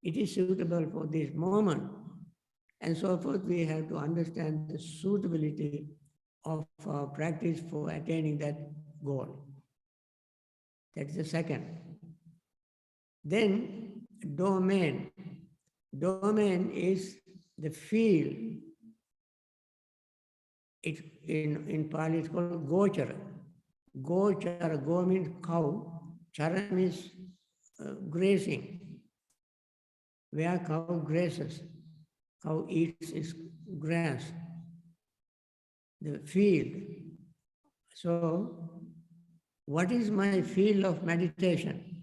It is suitable for this moment. And so forth. We have to understand the suitability of our practice for attaining that goal. That's the second. Then domain. Domain is the field. In Pali it's called gochara. Gochara, go means cow, chara means grazing. Where cow grazes, cow eats its grass, the field. So, what is my field of meditation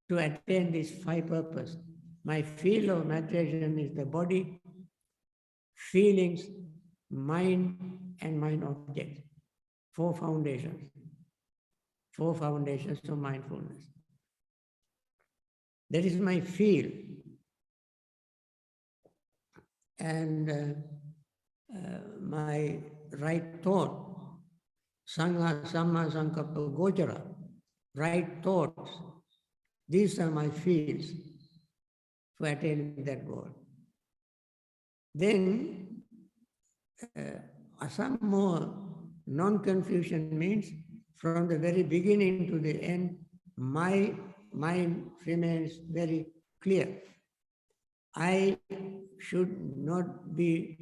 to attain this 5 purpose? My field of meditation is the body, feelings, mind, and mind object. 4 foundations. 4 foundations of mindfulness. That is my field. And my right thought, Sangha, Samma, Sankappa, Gochara, right thoughts. These are my fields for attaining that goal. Then, some more non-confusion means from the very beginning to the end, my mind remains very clear. I should not be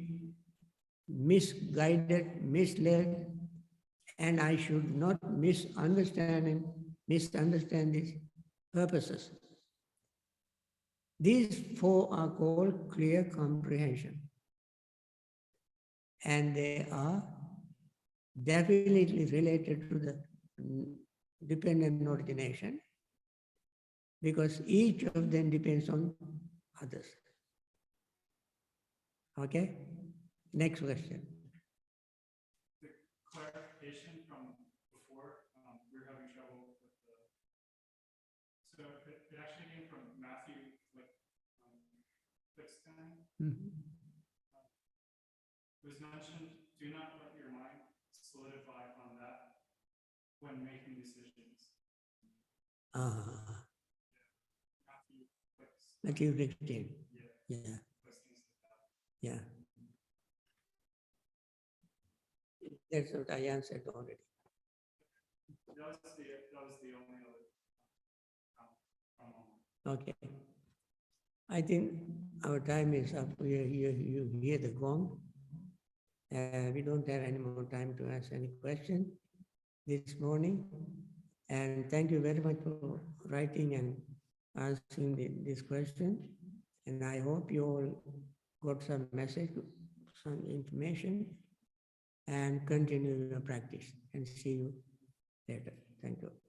misguided, misled, and I should not misunderstand these purposes. These four are called clear comprehension. And they are definitely related to the dependent origination, because each of them depends on others. Okay? Next question. The clarification from before, we were having trouble with the. So it actually came from Matthew, like, 6:10. It was mentioned, do not let your mind solidify on that when making decisions. Matthew 6. Matthew 16. Yeah. Yeah. Questions like that. Yeah. That's what I answered already. That was the only other. Okay. I think our time is up. You hear the gong. We don't have any more time to ask any question this morning. And thank you very much for writing and asking this question. And I hope you all got some message, some information, and continue your practice. And see you later. Thank you.